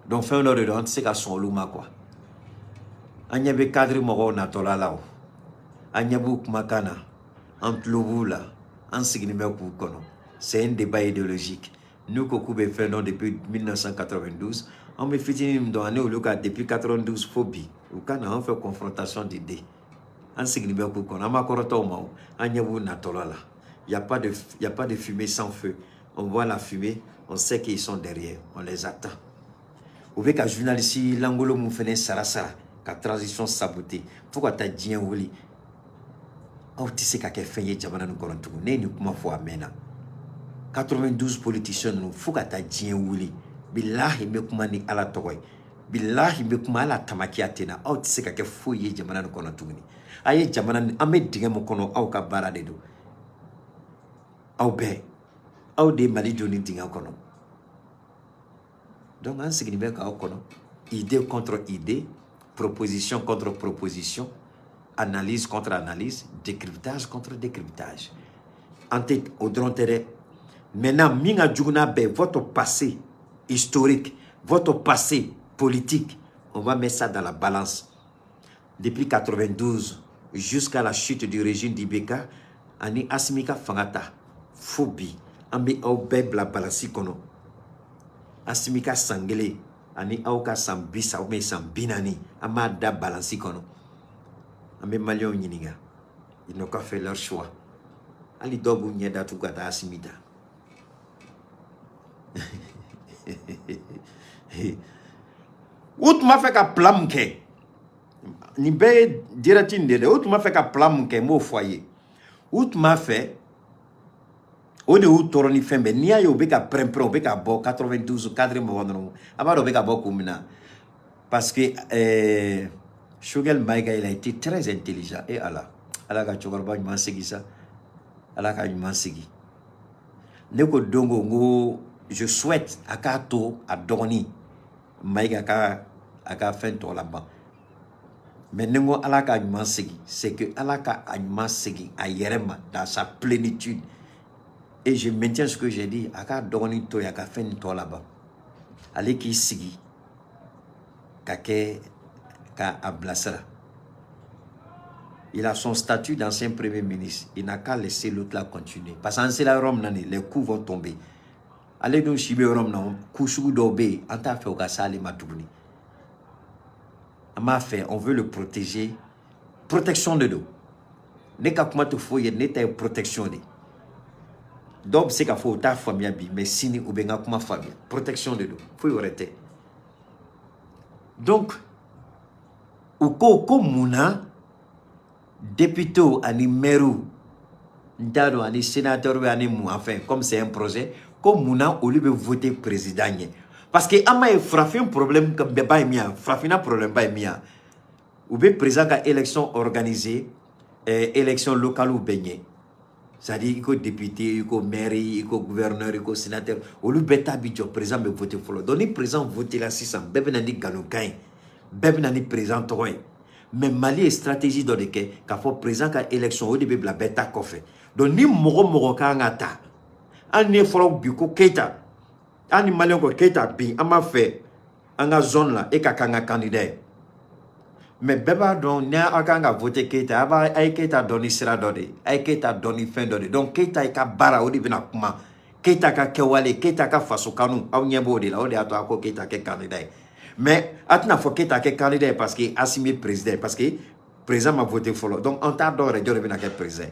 Donc fin de don c'est ka son luma quoi. Anyabe cadre moro na tolalao. Anyabu makana antlobula ansignime ku kono. C'est un débat idéologique. Nous, Kokoubé fait non depuis 1992, On me fait une donne au Lucas depuis 92 phobie. Ou quand on fait confrontation d'idées. En signifie qu'on a ma corotoma, en yabu natolola. Il n'y a pas de fumée sans feu. On voit la fumée, on sait qu'ils sont derrière, on les attend. Vous voyez qu'un journaliste, l'angolo m'a fait sarasara, qu'à transition sabotée. Pourquoi t'as dit un woli? Oh, tu sais qu'à fait y jamana nous korontou, né nous comment faut amena. 92 politiciens nous, faut qu'à t'as dit un woli. Billahi me kumani ala toy. Billahi me kumani ala tamakiatena. Oh, tu sais qu'à faut y jamana nous korontou ni. Aye jamana ame dingue mon kono au ka barade do. Au be. Au de mali joni dingue kono. Donc, en signifie idée contre idée, proposition contre proposition, analyse contre analyse, décryptage contre décryptage. En tête, au drontere. Maintenant, minga djugna be, votre passé historique, votre passé politique, on va mettre ça dans la balance. Depuis 92 jusqu'à la chute du régime d'Ibeka, ani Asmika Fangata, phobie, ambi au beb la balance kono. Asimika sangele ani auka sambisa ou sambinani amada balansi kono. Ame malion nyiniga. Ils n'ont pas fait leur choix. Ali dobu nyeda tu gata asimida. Out ma fait ka plan ke. Ni be diratin de out ma fait ka plan ke mo foyer. Out ma fait o de u toroni fembe ni ayo be ka prempro be ka bo 92 cadre mo wono abaro be ka bo kumina parce que Shugel Maïga il a été très intelligent et ala ka chogorba ñu mansigi ça ala ka ñu mansigi ne ko dongo ngo je souhaite akato a doni Maïga ka fin to là-bas mais nengo ala ka ñu mansigi c'est que ala ka ñu mansigi a yerema dans sa plénitude. Et je maintiens ce que j'ai dit. Aka doni to ya ka fen to là-bas. Allez qui sigi. Ka ablasara. Il a son statut d'ancien premier ministre. Il n'a qu'à laisser l'autre là continuer. Parce que c'est la Rome nani, les coups vont tomber. Allez donc chibe Rome nan, kushu dobe, anta fait au gasali matubuni. Ama fait, on veut le protéger. Protection de dos. Ne ka kuma te foye, ne ta protection de. Donc, c'est qu'il faut ta famille, mais si ou bien comment famille. Protection de l'eau. Il faut y arrêter. Donc, au ko mouna, député, ani maire, ndado, ani sénateur, ani mou, enfin, comme c'est un projet, comme mouna, au lieu de voter président. Parce que, ama est frappé un problème comme beba et mia, frappé un problème ba et mia. Ou bien président à élection organisée, élection locale ou baigné. C'est-à-dire qu'il y a député, il y a maire, il y a gouverneur, il y a sénateur. Au lieu de président me voter pour le. Donc, le président vote là 600. Bébé n'a ni ganoukain. Bébé n'a ni président toi. Mais Mali est stratégie dans le cas. Quand faut président qu'à élection, au début, la bêta qu'on fait. Donc, ni moro kangata. An ne foro biko keita. An ni malien ko keita bi. An ma fait. An ga zone là. Et kanga candidat. Mais beba don nya akanga voter Keita aba ay Keita doni sira dodi ay Keita doni fin dodi donc Keita ka bara odi bina kuma Keita ka kewale Keita ka faso kanu aw nyebo de la odi ato ako Keita ke candidat mais atna fo Keita ke candidat parce que assumé président parce que président m'a voté follow donc on t'a donné de bina ke président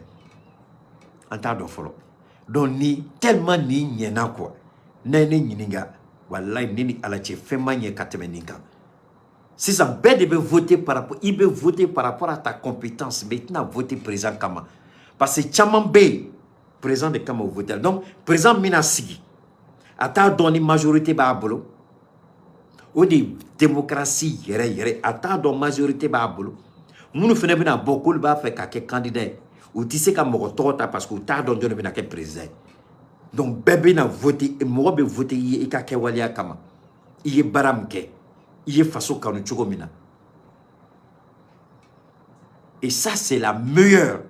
on t'a donné follow donc ni tellement ni nyena quoi nene nyininga wallahi nini alache fema nye katemeninga. Si ça veut voter par rapport, il veut voter par rapport à ta compétence. Maintenant, voter président Kama. Parce que Tchaman B, président de Kama voter. Donc, président Minasigi, à ta donné majorité Babolo, ou des démocraties, à ta donné majorité Babolo, nous nous faisons beaucoup de faire quelques candidats. Ou tu sais qu'à mon retour, parce que tu as donné quelques président. Donc, bébé n'a voté, et moi, j'ai voté, il y a Kewalia Kama. Il y a Baramke. Il est façon quand nous mina. Et ça, c'est la meilleure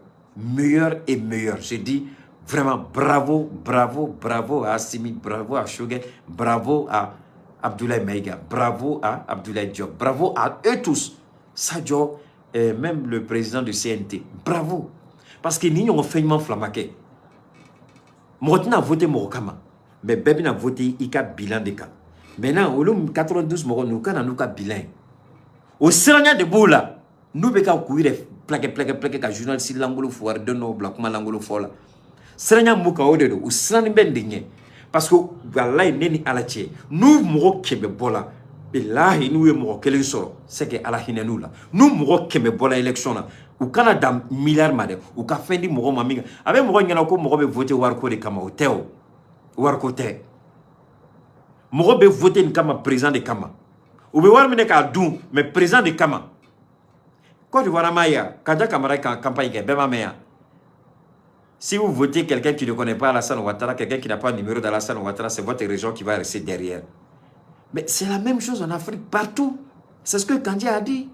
et meilleure. Je dis vraiment bravo, bravo, bravo à Assimi, bravo à Shugel, bravo à Abdoulaye Maïga, bravo à Abdoulaye Diop, bravo à eux tous. Sadio, même le président du CNT, bravo. Parce que nous avons fait un flamaké. Moi, je voté Morokama, mais Bébé a voté Ika bilan de cas. Maintenant, au lieu 92 morts, nous avons un bilan. Au Sérania de Boula, nous avons courir plaqué, car journaliste l'angolo foire de nos black mal l'angolo fola. Sérania Mouka Odedo, ou Sérania Bending. Parce que, voilà, il n'est à la tienne. Nous, morts qui me bola. Et là, nous sommes morts qui sort. C'est que à la nous là. Nous, morts qui me bola élection là. Ou Canada, milliard madame. Ou qu'a fait des morts mamiga. Avec morts, il y en a encore morts voté Warko de Kama. Théo. Warko Té. Morts voté une Kama président de Kama. Ou be war mine ka dun mais président de Kama Côte d'Ivoire Maya kada Camara quand campagne ke bema meya. Si vous votez quelqu'un qui ne connaît pas Alassane Ouattara, quelqu'un qui n'a pas le numéro d'Alassane Ouattara, c'est votre région qui va rester derrière. Mais c'est la même chose en Afrique partout. C'est ce que Kandji a dit.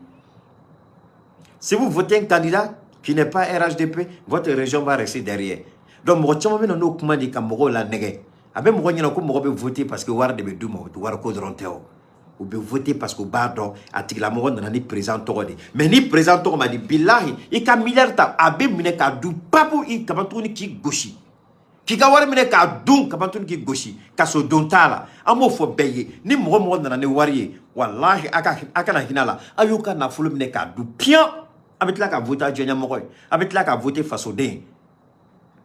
Si vous votez un candidat qui n'est pas RHDP, votre région va rester derrière. Donc moi chama mena no kuma di kamoro la nege. Abe mo nyina ko mo be voter parce que war de be dumo war ko dronteo. Ou bien voter parce que Bardo a dit la mort n'a ni présent togodi. Mais ni présent togodi m'a dit billahi, il ka milliard ta abe mine ka du papu i kabantuni ki goshi. Ki ka wari mine ka du kabantuni ki goshi. Ka so dontala. Amo fo beye. Ni mo n'a ni wari. Wallahi aka na hinala. Ayuka na fulu mine ka du pian. Avec la ka voter Djenya Mokoy. Avec la ka voter faso den.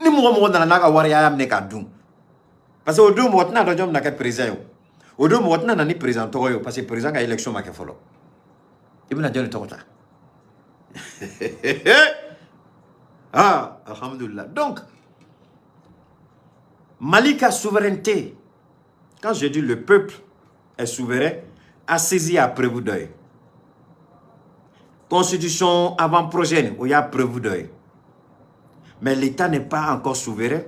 Ni mo n'a na ka wari ya mine ka du. Parce que au deux mois na do jom na ka président. Au deux mois, on a ni président parce que le président a élection ma follow. Il m'a dit le temps. Ah, alhamdoulilah. Donc, Malika souveraineté. Quand je dis le peuple est souverain, a saisi à prévu d'œil. Constitution avant-prochaine, où il y a prévu d'œil. Mais l'État n'est pas encore souverain.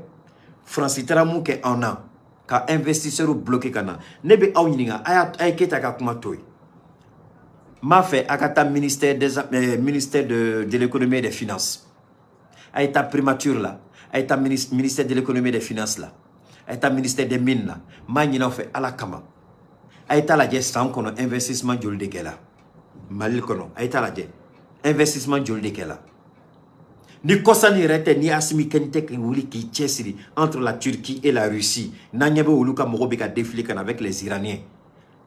Francis Taramou qui est en an. Ka investisseur bloqué kana nebe awninga ay keta ka kuma toy ma fait akata ministère de l'économie et des finances ay ta primature là ay ta ministère de l'économie et des finances là ay ta ministère des mines là ma nyina fait ala kama ay ta la gestion kono investissement jolde kela malil kono ay ta la je investissement jolde kela ni kosani rete ni asimi kente wuli ki chesiri entre la Turquie et la Russie. Nanyebe uluka morobeka défilé avec les Iraniens.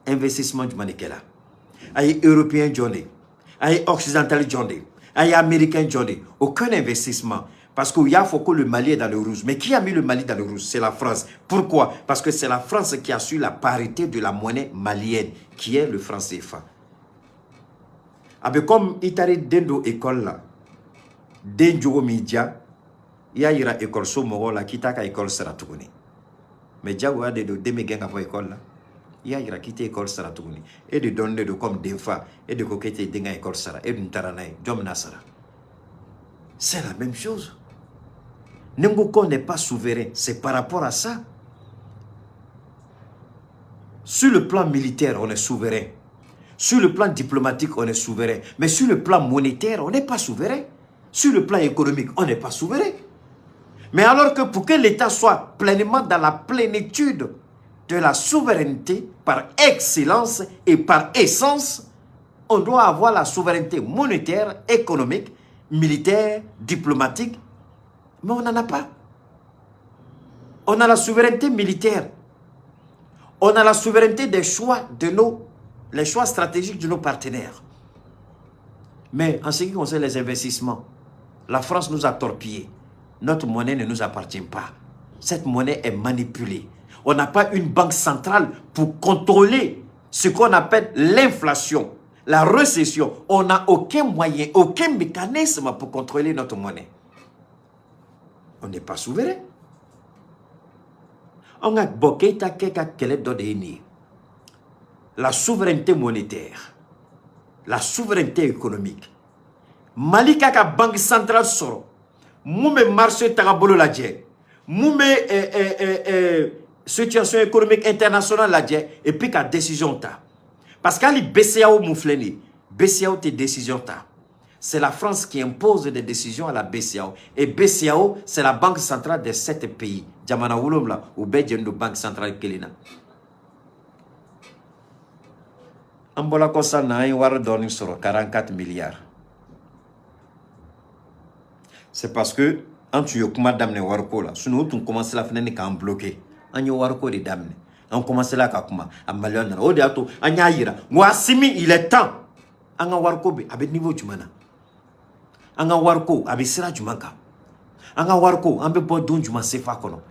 Investissement du manekela. Aïe européen journée. Aïe occidental journée. Aïe américain journée. Aucun investissement. Parce qu'il y a faut que le Mali est dans le rouge. Mais qui a mis le Mali dans le rouge? C'est la France. Pourquoi? Parce que c'est la France qui a su la parité de la monnaie malienne, qui est le franc CFA. Avec comme Itari Dendo école là. Denjogo media ya ira école so mogo la kitaka école sera tuguni mais jago a de deme genga pour école là ya ira kite école sera tuguni et de donner de comme defa et de kokete denga école sera et d'une taranay jom nasara c'est la même chose. N'engoko n'est pas souverain, c'est par rapport à ça. Sur le plan militaire on est souverain, sur le plan diplomatique on est souverain, mais sur le plan monétaire on n'est pas souverain. Sur le plan économique, on n'est pas souverain. Mais alors que pour que l'État soit pleinement dans la plénitude de la souveraineté par excellence et par essence, on doit avoir la souveraineté monétaire, économique, militaire, diplomatique. Mais on n'en a pas. On a la souveraineté militaire. On a la souveraineté des choix les choix stratégiques de nos partenaires. Mais en ce qui concerne les investissements, la France nous a torpillés. Notre monnaie ne nous appartient pas. Cette monnaie est manipulée. On n'a pas une banque centrale pour contrôler ce qu'on appelle l'inflation, la récession. On n'a aucun moyen, aucun mécanisme pour contrôler notre monnaie. On n'est pas souverain. On a boketa keka kele dodeni. La souveraineté monétaire, la souveraineté économique. Malika ka banque centrale soro. Moume marché tagabolo la dje. Moume situation économique internationale la dje. Et puis ka décision ta. Parce qu'à li BCAO moufleni. BCAO te décision ta. C'est la France qui impose des décisions à la BCAO. Et BCAO, c'est la banque centrale de 7 pays. Djamana Wulom la. Ou Bedjendo banque centrale kelina. Ambola kosa na un war doni sur 44 milliards. C'est parce que, quand tu as damné warko là, sinon tu commences la fenêtre quand bloqué. On y warko de damné. On commence là à kuma à Malion o de ato anya yira ngo Assimi il est temps anga warko be abe niveau jumana anga warko abe sira jumanka anga warko ambe bo don juma sefa kono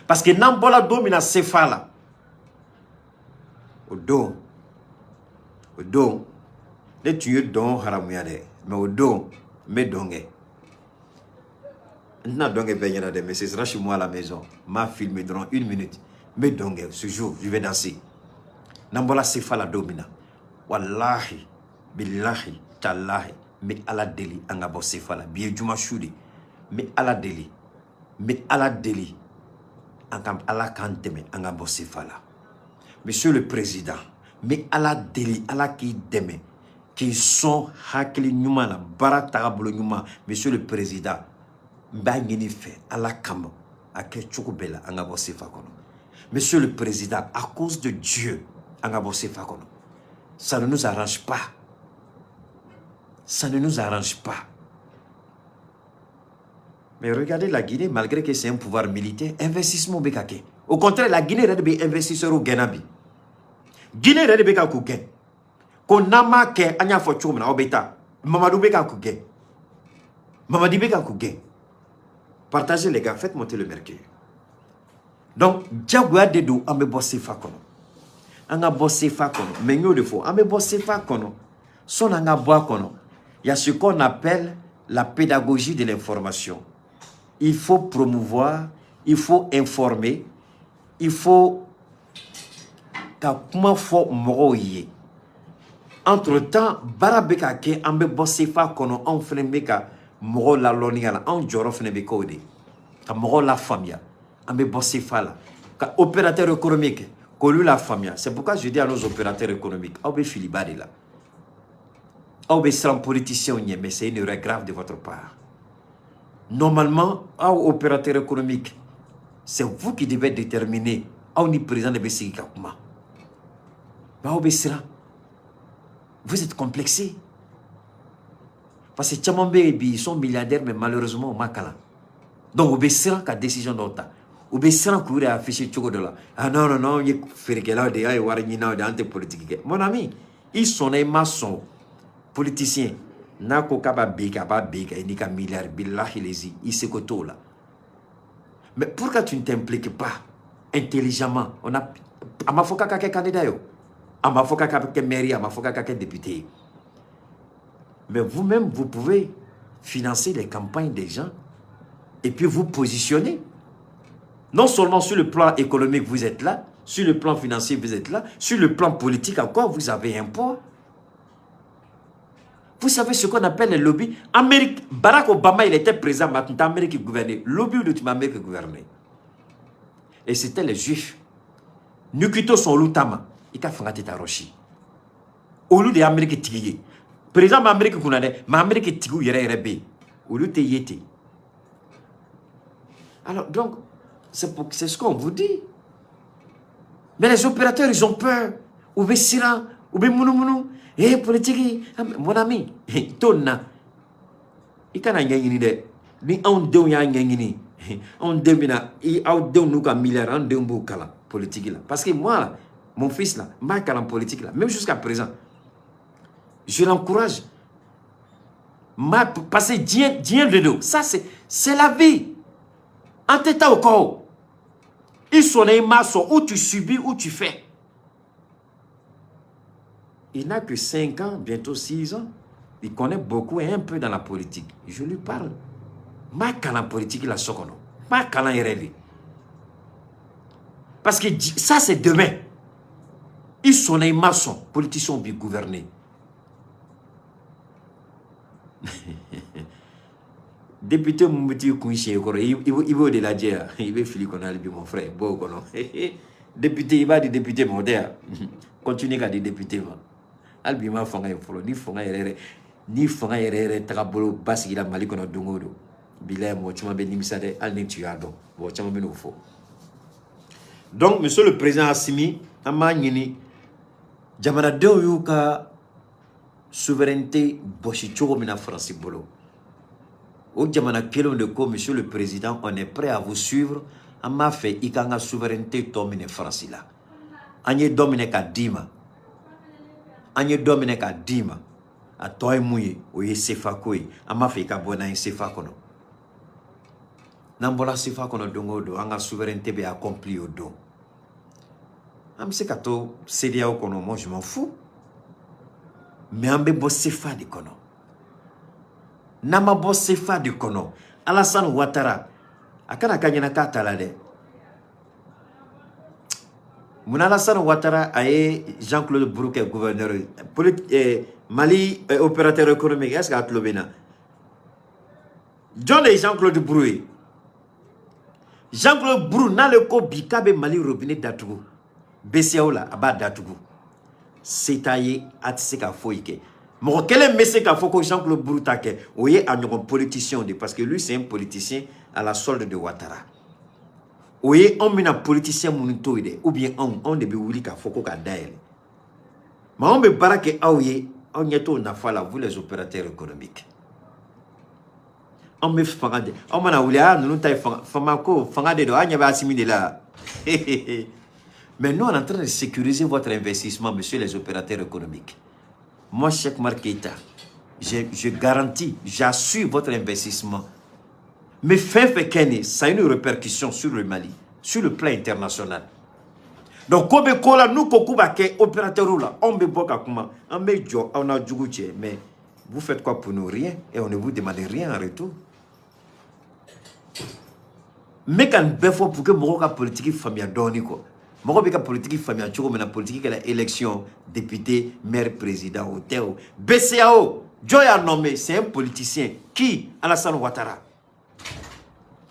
parce que nan bola domina sefa la odo ne tu don haramuyade mais odo me donge na donge benyana de mais ce sera chez moi à la maison m'a filmé durant 1 minute me donge ce jour je vais danser nan bola sefa la domina wallahi billahi tallahi me ala deli anga bo sefa la biye juma shudi me ala deli anga ala kanteme anga bo sefa la. Monsieur le Président, mais ala deli, ala qui deme, qui sont hakili nyuma la bara tagabolo nyuma, Monsieur le Président, mba ngini fe ala kamo, ake chukubela anga bo sefa kono. Monsieur le Président, à cause de Dieu, anga bo sefa kono. Ça ne nous arrange pas. Ça ne nous arrange pas. Mais regardez la Guinée, malgré que c'est un pouvoir militaire, investissement bekake. Au contraire, la Guinée est des investisseurs au Genabi. Guinée est des bekakouken. Qu'on n'a pas qu'un anya fortune au bêta. Mamadou bekakouken. Mamadi bekakouken. Partagez les gars, faites monter le mercure. Donc, Diagouya Dedou, ame bossé fakono. Anga bossé fakono. Mais nous le faut. Ame bossé fakono. Son anga boa kono. Il y a ce qu'on appelle la pédagogie de l'information. Il faut promouvoir, il faut informer, il faut comment faut moroyer. Entre-temps, barabeka ke ambe bosefa kono on fenebeka moro la loniala on joro fenebeka ode. Ka moro la famia ambe bosefa la. Ka opérateur économique kolu la famia. C'est pourquoi je dis à nos opérateurs économiques, aube filibade là. Aube sans politicien mais c'est une erreur grave de votre part. Normalement, aux opérateurs économiques, c'est vous qui devez déterminer où ni président de Bessie Kakuma. Vous êtes complexé. Parce que Tchamambe ils sont milliardaires, mais malheureusement, au Makala. Donc, vous avez la décision d'autre. Vous avez courir à afficher Tchogo de là. Ah non, il faut que là, il y a des politiques. Mon ami, ils sont des maçons, politiciens. Nako kaba bika ni ka milliard billahi lezi isekoto là. Mais pourquoi tu ne t'impliques pas intelligemment? On a amafoka kake candidat yo. Amafoka kake mairie, amafoka kake député. Mais vous-même vous pouvez financer les campagnes des gens et puis vous positionner. Non seulement sur le plan économique vous êtes là, sur le plan financier vous êtes là, sur le plan politique encore vous avez un poids. Vous savez ce qu'on appelle les lobbies. Amérique, Barack Obama, il était président, maintenant Amérique qui gouvernait. Lobby de Amérique qui gouvernait. Et c'était les Juifs. Nukito son lutama. Il a fait un rochi. Au lieu de l'Amérique tigé. Président Amérique qu'on a dit, mais Amérique tigou yere rebe. Au lieu de yété. Alors donc, c'est ce qu'on vous dit. Mais les opérateurs, ils ont peur. Ou bien Siran, ou bien Mounou. Eh, politique, mon ami, tonna. Il y a un de. Ni on donne un gagné. On demina, il a donné nous un milliard, on donne beaucoup la politique là. Parce que moi, là, mon fils là, ma en politique là, même jusqu'à présent, je l'encourage. Parce que Dieu de nous, ça c'est la vie. En tête au corps, ils sont les maçons où tu subis, où tu fais. Il n'a que 5 ans, bientôt 6 ans. Il connaît beaucoup et un peu dans la politique. Je lui parle. Ma la politique, il a sokono. Ma kalan rêvé. Parce que ça, c'est demain. Ils sont les maçons, politiciens bien gouvernés. Député Moumouti Kouiché, il veut de la dia. Il veut filer qu'on a mon frère. Député, il va dire député moderne. Continue à dire député. Albima fanga yefolo ni fanga yere takabolo basi la mali kono dungodo bilay mo chuma be nimisade alni tuyado bo chama be no fo. Donc monsieur le président Assimi amanyini jamana de yuka souveraineté boshi chogo mina France bolo o jamana kelo de ko monsieur le président on est prêt à vous suivre ama fait ikanga souveraineté to mine France là Anye domine ka dima. Anye domine ka dima. A toi mouye, oye sefa koi. Ama fe ka bona en sefa kono. Nambola sefa kono dongo do. Anga souveraineté be accompli au do. Am se kato CEDEAO kono, moi je m'en fous. Mais ambe bo sefa di kono. Nama bo sefa di kono. Alassane Ouattara. Akana kanyana kata la de. Mon Alassane Ouattara aye Jean-Claude Brou gouverneur Mali opérateur économique. Est-ce qu'il y a John et Jean-Claude Brou. Jean-Claude Brou n'a le ko bikabe Mali robinet datugu. Besiaola aba datugu. C'est taillé atiseka foike. Mon quel message qu'a faut que Jean-Claude Brou take. Oye a un politicien parce que lui c'est un politicien à la solde de Ouattara. Oye on met un politicien mounitoide ou bien on debe wuli ka foko ka dael. Mais on be barake aouye on yeto na fala vous les opérateurs économiques. On me fangade. On mana wuli a nous tay famako fangade do anya ba assimile là. Mais nous on est en train de sécuriser votre investissement monsieur les opérateurs économiques. Moi Cheikh Oumar Keïta, je garantis, j'assure votre investissement. Mais fait Kenny, ça a une répercussion sur le Mali, sur le plan international. Donc, comme nous, opérateur là, on a du mais vous faites quoi pour nous? Rien, et on ne vous demande rien en retour. Mais quand il faut pour que mon politique famille donne quoi? Mon politique famille mais la politique est l'élection député, maire, président, hôtel. BCAO, Joy a nommé, c'est un politicien qui, Alassane Ouattara.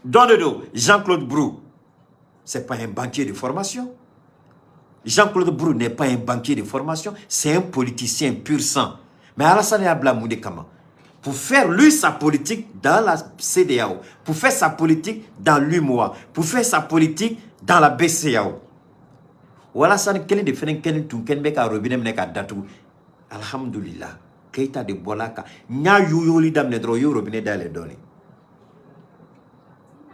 Donne-le, Jean-Claude Brou, ce n'est pas un banquier de formation. Jean-Claude Brou n'est pas un banquier de formation, c'est un politicien pur sang. Mais Alassane Ablamou Kama, pour faire lui sa politique dans la CEDEAO, pour faire sa politique dans l'UMOA, pour faire sa politique dans la BCAO. Alassane Kele de Fenen Kele Tunkenbeka Robinem Neka Datou. Alhamdulillah, Keita de Bolaka, Nya Youli Dam Nedro Yo Robinet Dale Donné.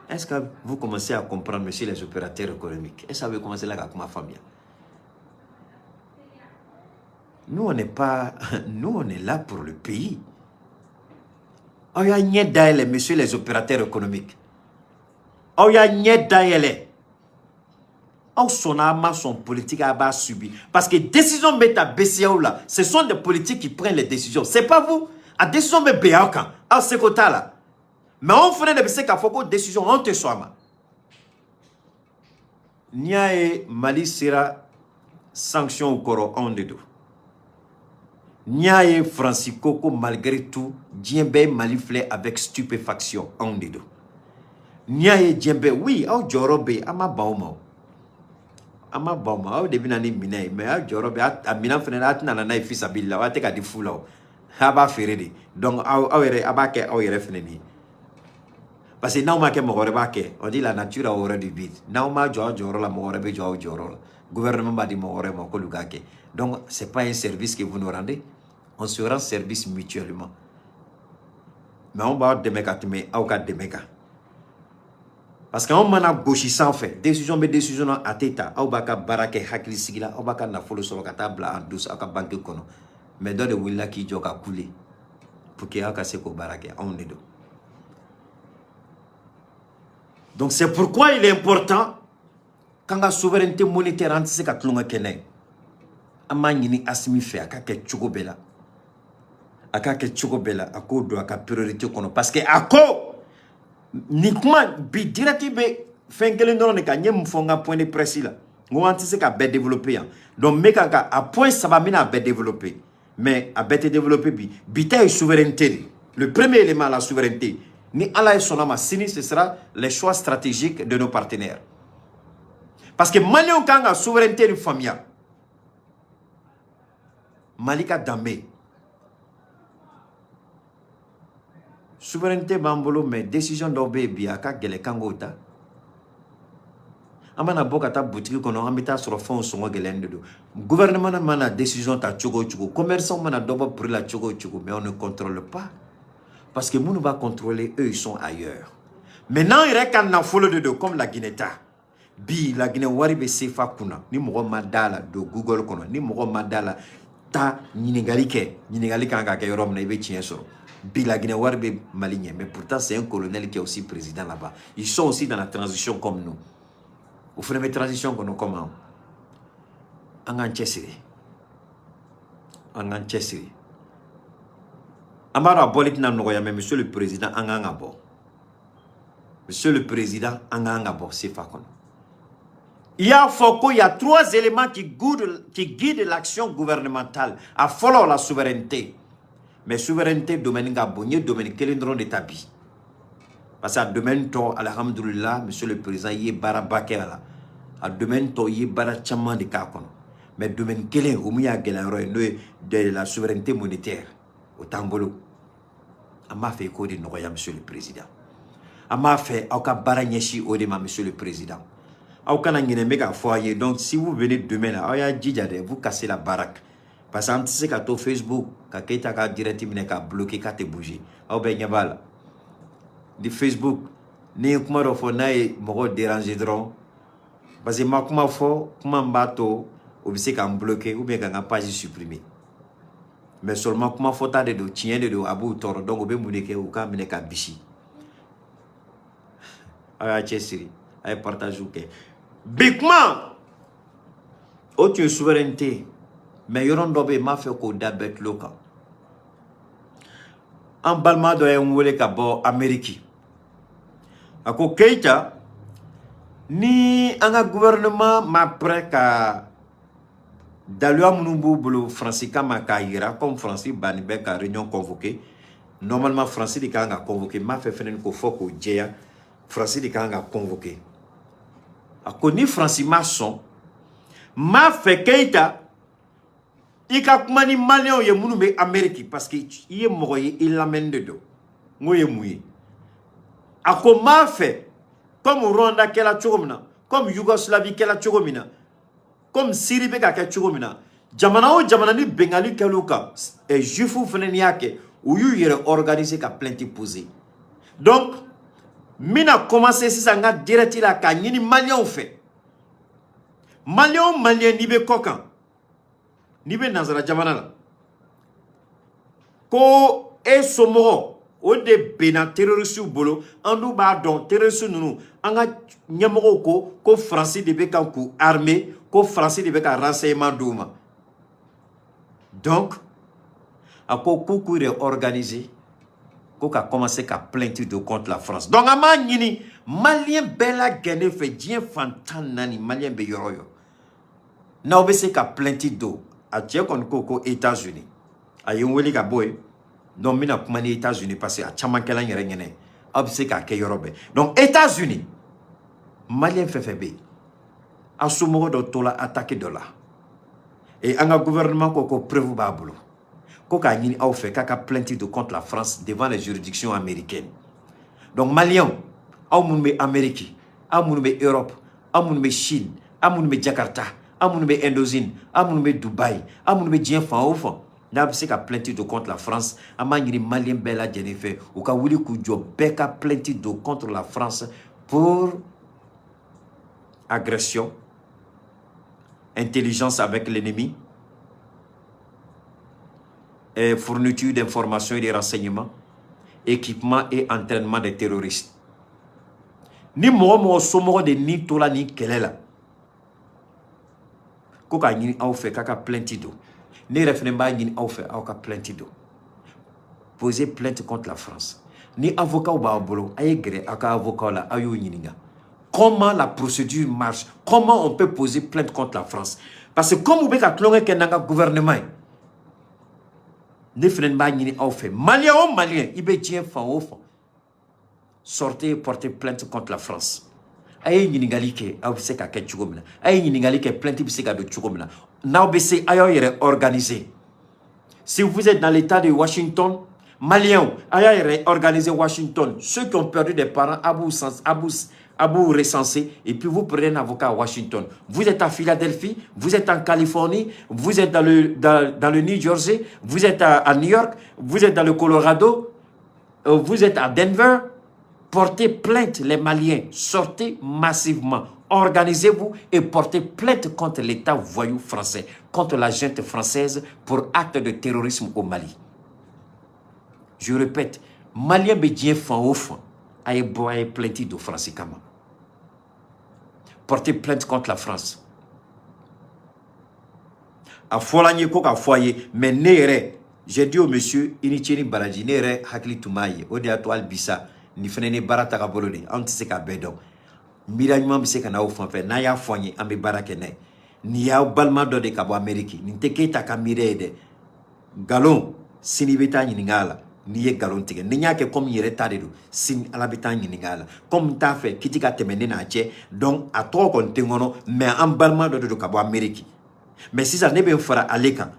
Est-ce que vous commencez à comprendre, monsieur les opérateurs économiques? Est-ce que vous commencez là avec ma famille? Nous, on n'est pas... Nous, on est là pour le pays. Oh, y'a n'y d'aile, monsieur les opérateurs économiques. Oh, y'a n'y d'aile. Oh, son âme, son politique a subi. Parce que décision bêta BCAO là, ce sont des politiques qui prennent les décisions. C'est pas vous. La décision bêta BCAO, à ce côté là. Mais on ferait des décisions en te soit. Niae Mali sera sanction au coro en dedans. Niae Francisco malgré tout, Djembe Mali flait avec stupéfaction en dedans. Niae Djembe, oui, au Jorobe, ama bauma. Ama bauma, au début n'ani minay, mais au Jorobe, à Milan Fenat n'ana fils abilla, à teka di foula. Haba ferredi. Donc, abake, au yere feneni. Parce que on dit la nature a horreur du vide. Le gouvernement m'a dit donc, ce n'est pas un service que vous nous rendez. On se rend service mutuellement. Mais on va de méga. Parce qu'on m'a gauchi sans fait. Décision à tête. On va barake hakli sigila. On va na follow sur la table en douce. On va banque kono. Mais dans le willa qui joga couler. Pour qu'il y ait un casse barake. On est deux. Donc c'est pourquoi il est important quand la souveraineté monétaire antique à tlunga kene amani asmi fait à kake chukobela à cause de la priorité qu'on a parce que à cause uniquement bi directive fin que le non ne gagne m'fonga point de presse là on antique à bien développer donc mais à point ça va mener à bien développer mais à bien développer bita souveraineté le premier élément la souveraineté. Ni Allah et son âme, ce sera les choix stratégiques de nos partenaires. Parce que Mali, on a la souveraineté de famille. Malika Damé. Souveraineté Bambolo, mais décision d'obé biaka gele kangota. Amana bokata boutique qu'on a mis sur le fond son gelende. Gouvernement mana décision ta tchogo tchogo. Commerçant mana dobo pour la tchogo tchogo, mais on ne contrôle pas. Parce que nous va contrôler, eux ils sont ailleurs. Maintenant, il y a un follow de deux, comme la Guinée. bi la Guinée wari be sefa kuna ni mogo madala do Google kono ni mogo madala ta ɲininkali kan ka kɛ yɔrɔ min na i bɛ tiɲɛ sɔrɔ bi la Guinée wari bɛ Mali ɲɛ mais pourtant c'est un colonel qui est aussi président là-bas ils sont aussi dans la transition comme nous o fana bɛ transition kɔnɔ comme an k'an cɛsiri an k'an cɛsiri an b'a dɔn a bɔli tɛna nɔgɔya mais monsieur le président an k'an ka bɔ monsieur le président an k'an ka bɔ CFA kɔnɔ. Il y a il y a 3 éléments qui guident l'action gouvernementale. À follow la souveraineté. Mais souveraineté domaine gabonien domaine quel de tabi. Parce que domaine to alhamdulillah monsieur le président y est barabakela. À domaine to y est barachaman de kakono. Mais domaine quel au miya gelaro de la souveraineté monétaire au tambolo. A m'a fait quoi de noya monsieur le président. A m'a fait aucun baranyeshi au de monsieur le président. Donc si vous venez demain là, vous cassez la baraque. Parce que si vous avez Facebook, vous avez directement bloqué, vous avez bougé. Vous avez dit Facebook, vous avez dérangé. Parce que vous avez bloqué ou bien vous avez page supprimée. Mais seulement vous avez de tiens de Abou Toro, donc vous avez dit que vous avez bichi. Vous avez partagé. Bigman, autre souveraineté, mais yoron dobe m'a fait ko dabet loka. En balma do en wole ka bo Amérique. Ako Keita ni anga gouvernement ma prêt ka dalua munumbu bolo Francis kama kaira comme Francis Banibé ka réunion convoquée. Normalement Francis di ka nga convoqué m'a fait fenen ko foko jeya Francis di ka nga convoqué. A connu Francis Masson m'a fait Keita il a kumani malien ye munu be Amérique parce que il est mort il l'amène de dos moye mouye a ko m'a fait comme Rwanda kela chogomina comme Yougoslavie kela chogomina comme Syrie be ka ke chogomina jamana o jamana ni bengali keluka et juifu feneni yake ou yu yere organiser ka plainte poser donc mina commencé si ça nga direct la ka ni malien fait malien ni be kokan ni be nazara jamana la ko e somo o de bena terroriste bolo andu ba don terroriste nunu anga nyamoko ko français de be kan ku armée ko français de be ka renseignement douma donc a ko kukure organisé a commencé à plainte de contre la France. Donc, à Manini, Malien Bella Gane fait bien fantanani, Malien Beyoroyo. N'a pas qu'à plainte d'eau. À Tchèque, Koko, États-Unis. À Yonweli Gaboy, non, mais n'a pas les États-Unis passé à Chamankela Yerengene. Obsé qu'à Keyorobe. Donc, États-Unis, Malien fait B. À ce moment de Tola attaqué de là. Et un gouvernement Koko prévu Babolo. Koka yini a fait kaka plainte de contre la France devant les juridictions américaines. Donc Malien, au monde Amérique, au monde Europe, au monde Chine, au monde Jakarta, au monde Indonésie, au monde Dubaï, au monde Djenfan au fond. N'a pas qu'à plainte de contre la France, a mangiri Malien bella Jennifer, ou ka wuli kujo beka plainte de contre la France pour agression, intelligence avec l'ennemi. Fourniture d'informations et de renseignements, équipement et entraînement des terroristes. Ni mo somo de ni tola ni kelela. Koka ni au fait kaka plainte d'eau. Ni référendum ni au fait au ka plainte d'eau. Poser plainte contre la France. Ni avocat ou babolo ayegre aka avocat la ayo yininga. Comment la procédure marche? Comment on peut poser plainte contre la France? Parce que comme vous beka klonge kenanga gouvernement ne frère pas ni au fait malien ou malien il be tien fan au fond sortez porter plainte contre la France ay ni ngalike au se ka ke chugomna ay ni ngalike plainte bi se ka do chugomna na obese ayo yere organisé si vous êtes dans l'état de Washington malien ayo yere organisé Washington ceux qui ont perdu des parents Abou recensé et puis vous prenez un avocat à Washington. Vous êtes à Philadelphie, vous êtes en Californie, vous êtes dans le New Jersey, vous êtes à New York, vous êtes dans le Colorado, vous êtes à Denver. Portez plainte les Maliens, sortez massivement, Organisez-vous et portez plainte contre l'État voyou français, contre la junte française pour acte de terrorisme au Mali. Je répète, Malien Bédien fan au fond, aïe boye plainte de France Kama. Portez plainte contre la France. A folanyi ko ka foyer, mais nere, j'ai dit au monsieur, inicheni baraji nere hakli tumaye, ode atoal bisa, ni fenene barata ka bolode, anti ka bedo. Miranyuma bise kana au fanfe, na ya foye, ambe barake ne. Ni ya balma do de kabo Ameriki, ni teke ta ka mirede. Galon, sini beta nyingala. Niye galon tige ninya ke comme yere tadedu sin ala bitan nyingala comme ta fait kitika temene na che donc a to kon tengono mais en balma do kabo Ameriki mais si ça ne be fara aleka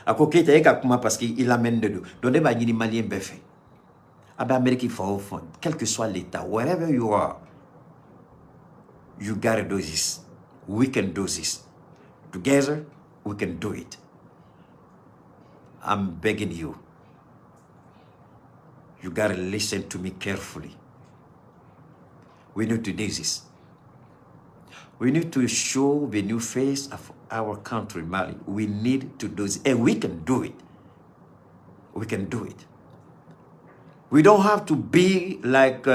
ako kete eka kuma parce qu'il amène de donc ne ba nyini malien befe aba Ameriki for fun quel que soit l'état wherever you are you gotta do this, we can do this together, we can do it. I'm begging you. You gotta listen to me carefully. We need to do this. We need to show the new face of our country, Mali. We need to do this, and we can do it. We can do it. We don't have to be like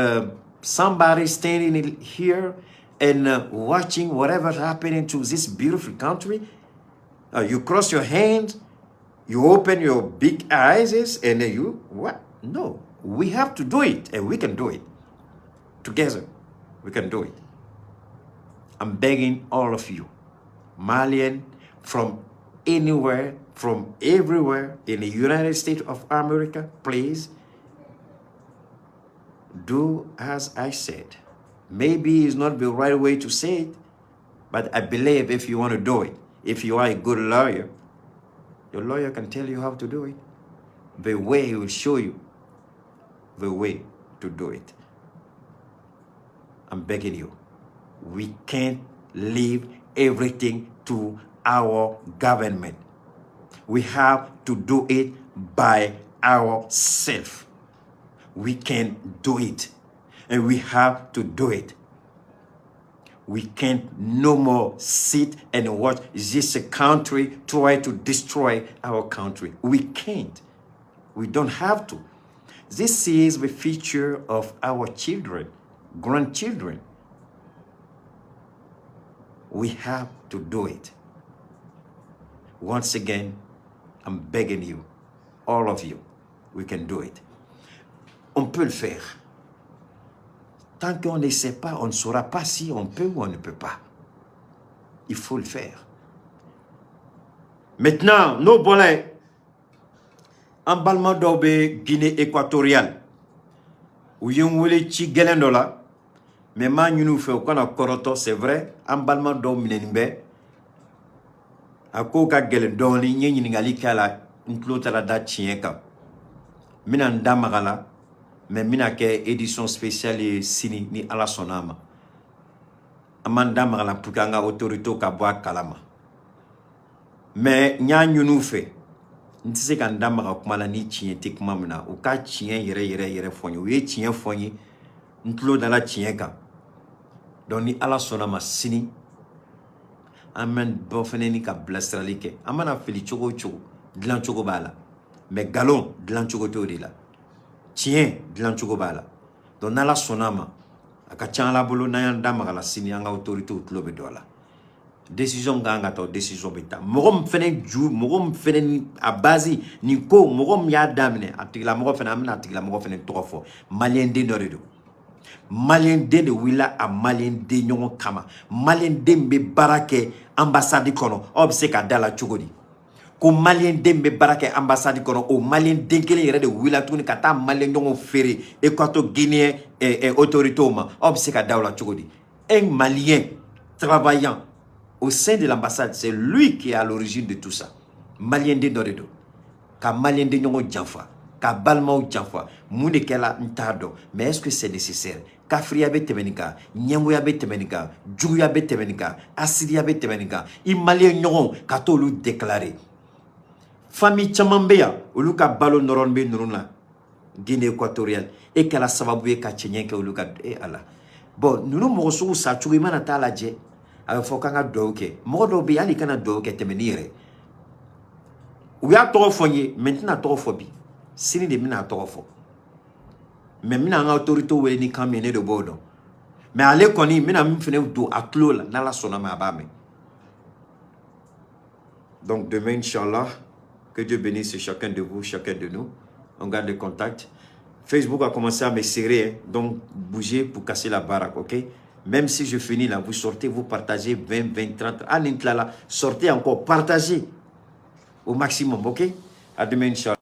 somebody standing here and watching whatever's happening to this beautiful country. You cross your hands, you open your big eyes, and then you, what? No. We have to do it, and we can do it. Together, we can do it. I'm begging all of you, Malian, from anywhere, from everywhere in the United States of America, please, do as I said. Maybe it's not the right way to say it, but I believe if you want to do it, if you are a good lawyer, your lawyer can tell you how to do it. The way he will show you the way to do it. I'm begging you. We can't leave everything to our government. We have to do it by ourselves. We can do it. And we have to do it. We can't no more sit and watch this country try to destroy our country. We can't. We don't have to. This is the future of our children, grandchildren. We have to do it. Once again, I'm begging you, all of you, we can do it. On peut le faire. Tant qu'on ne sait pas, on ne saura pas si on peut ou on ne peut pas. Il faut le faire. Maintenant, nos bolins, emballement d'Obé, Guinée équatoriale, où y a un chi gelendola, mais man nous fait au a koroto, c'est vrai, emballement d'Obé, a koka gelendoni, n'y n'ingali kala, n'clotala da chienka. Minan damagala, mais mina ke édition spéciale sini ni ala sonama. Amanda magala pukanga autorité ka boa kalama. Mais nya nous fait. Ntise kan damaga kumala ni chien tikma mna o ka chien yere fonyo we chien fonyi ntlo dala chien ka donc ni ala sonama sini amen bo feneni ka blastralike amana feli chogo dlan chogo bala mais galon dlan chogo to la chien dlan chogo bala donc ala sonama aka chan bolo na yan damaga la sini anga autorité utlo be dola décision ganga to décision beta mogom fenen ju mogom fenen a base ni ko mogom ya damne atigla mogom fenen amna atigla mogom fenen trofo malien de noredo malien de wila a malien de nyon kama malien de be barake ambassade kono obseka dala chugodi ko malien de be barake ambassade kono o malien de kele yere de wila tuni kata malien nyon fere équato guinéen et autorité obseka dala chugodi un malien travaillant au sein de l'ambassade, c'est lui qui est à l'origine de tout ça. Malien de Doredo. Ka malien de Nyongo Djanfa. Ka Balmao Djanfa. Moune Kela Ntado. Mais est-ce que c'est nécessaire? Kafria be temenika. Nyangoya be temenika. Djouya be temenika. Asiria be temenika. I malien Nyongo kato lu déclaré. Famille Chamambeya. Oluka balo noronbe nuruna. Guinée équatoriale. Et qu'elle a sababoué ka tchenyenke oluka. Et Allah. Bon, nous nous morceaux ça, tu es mana tala je. Alors faut qu'on a doke. Modo bi ali kana doke temenire. Ou ya trop foyer, maintenant trop phobie. Sini de mina trop fo. Mais mina en autorité ou ni kamene de bodo. Mais allez koni mina m'fene do atlo la na la sona ma ba me. Donc demain inchallah, que Dieu bénisse chacun de vous, chacun de nous. On garde le contact. Facebook a commencé à me serrer, donc bougez pour casser la baraque, ok? Même si je finis là, vous sortez, vous partagez 20, 20, 30. À sortez encore, partagez au maximum, ok? À demain, inchallah.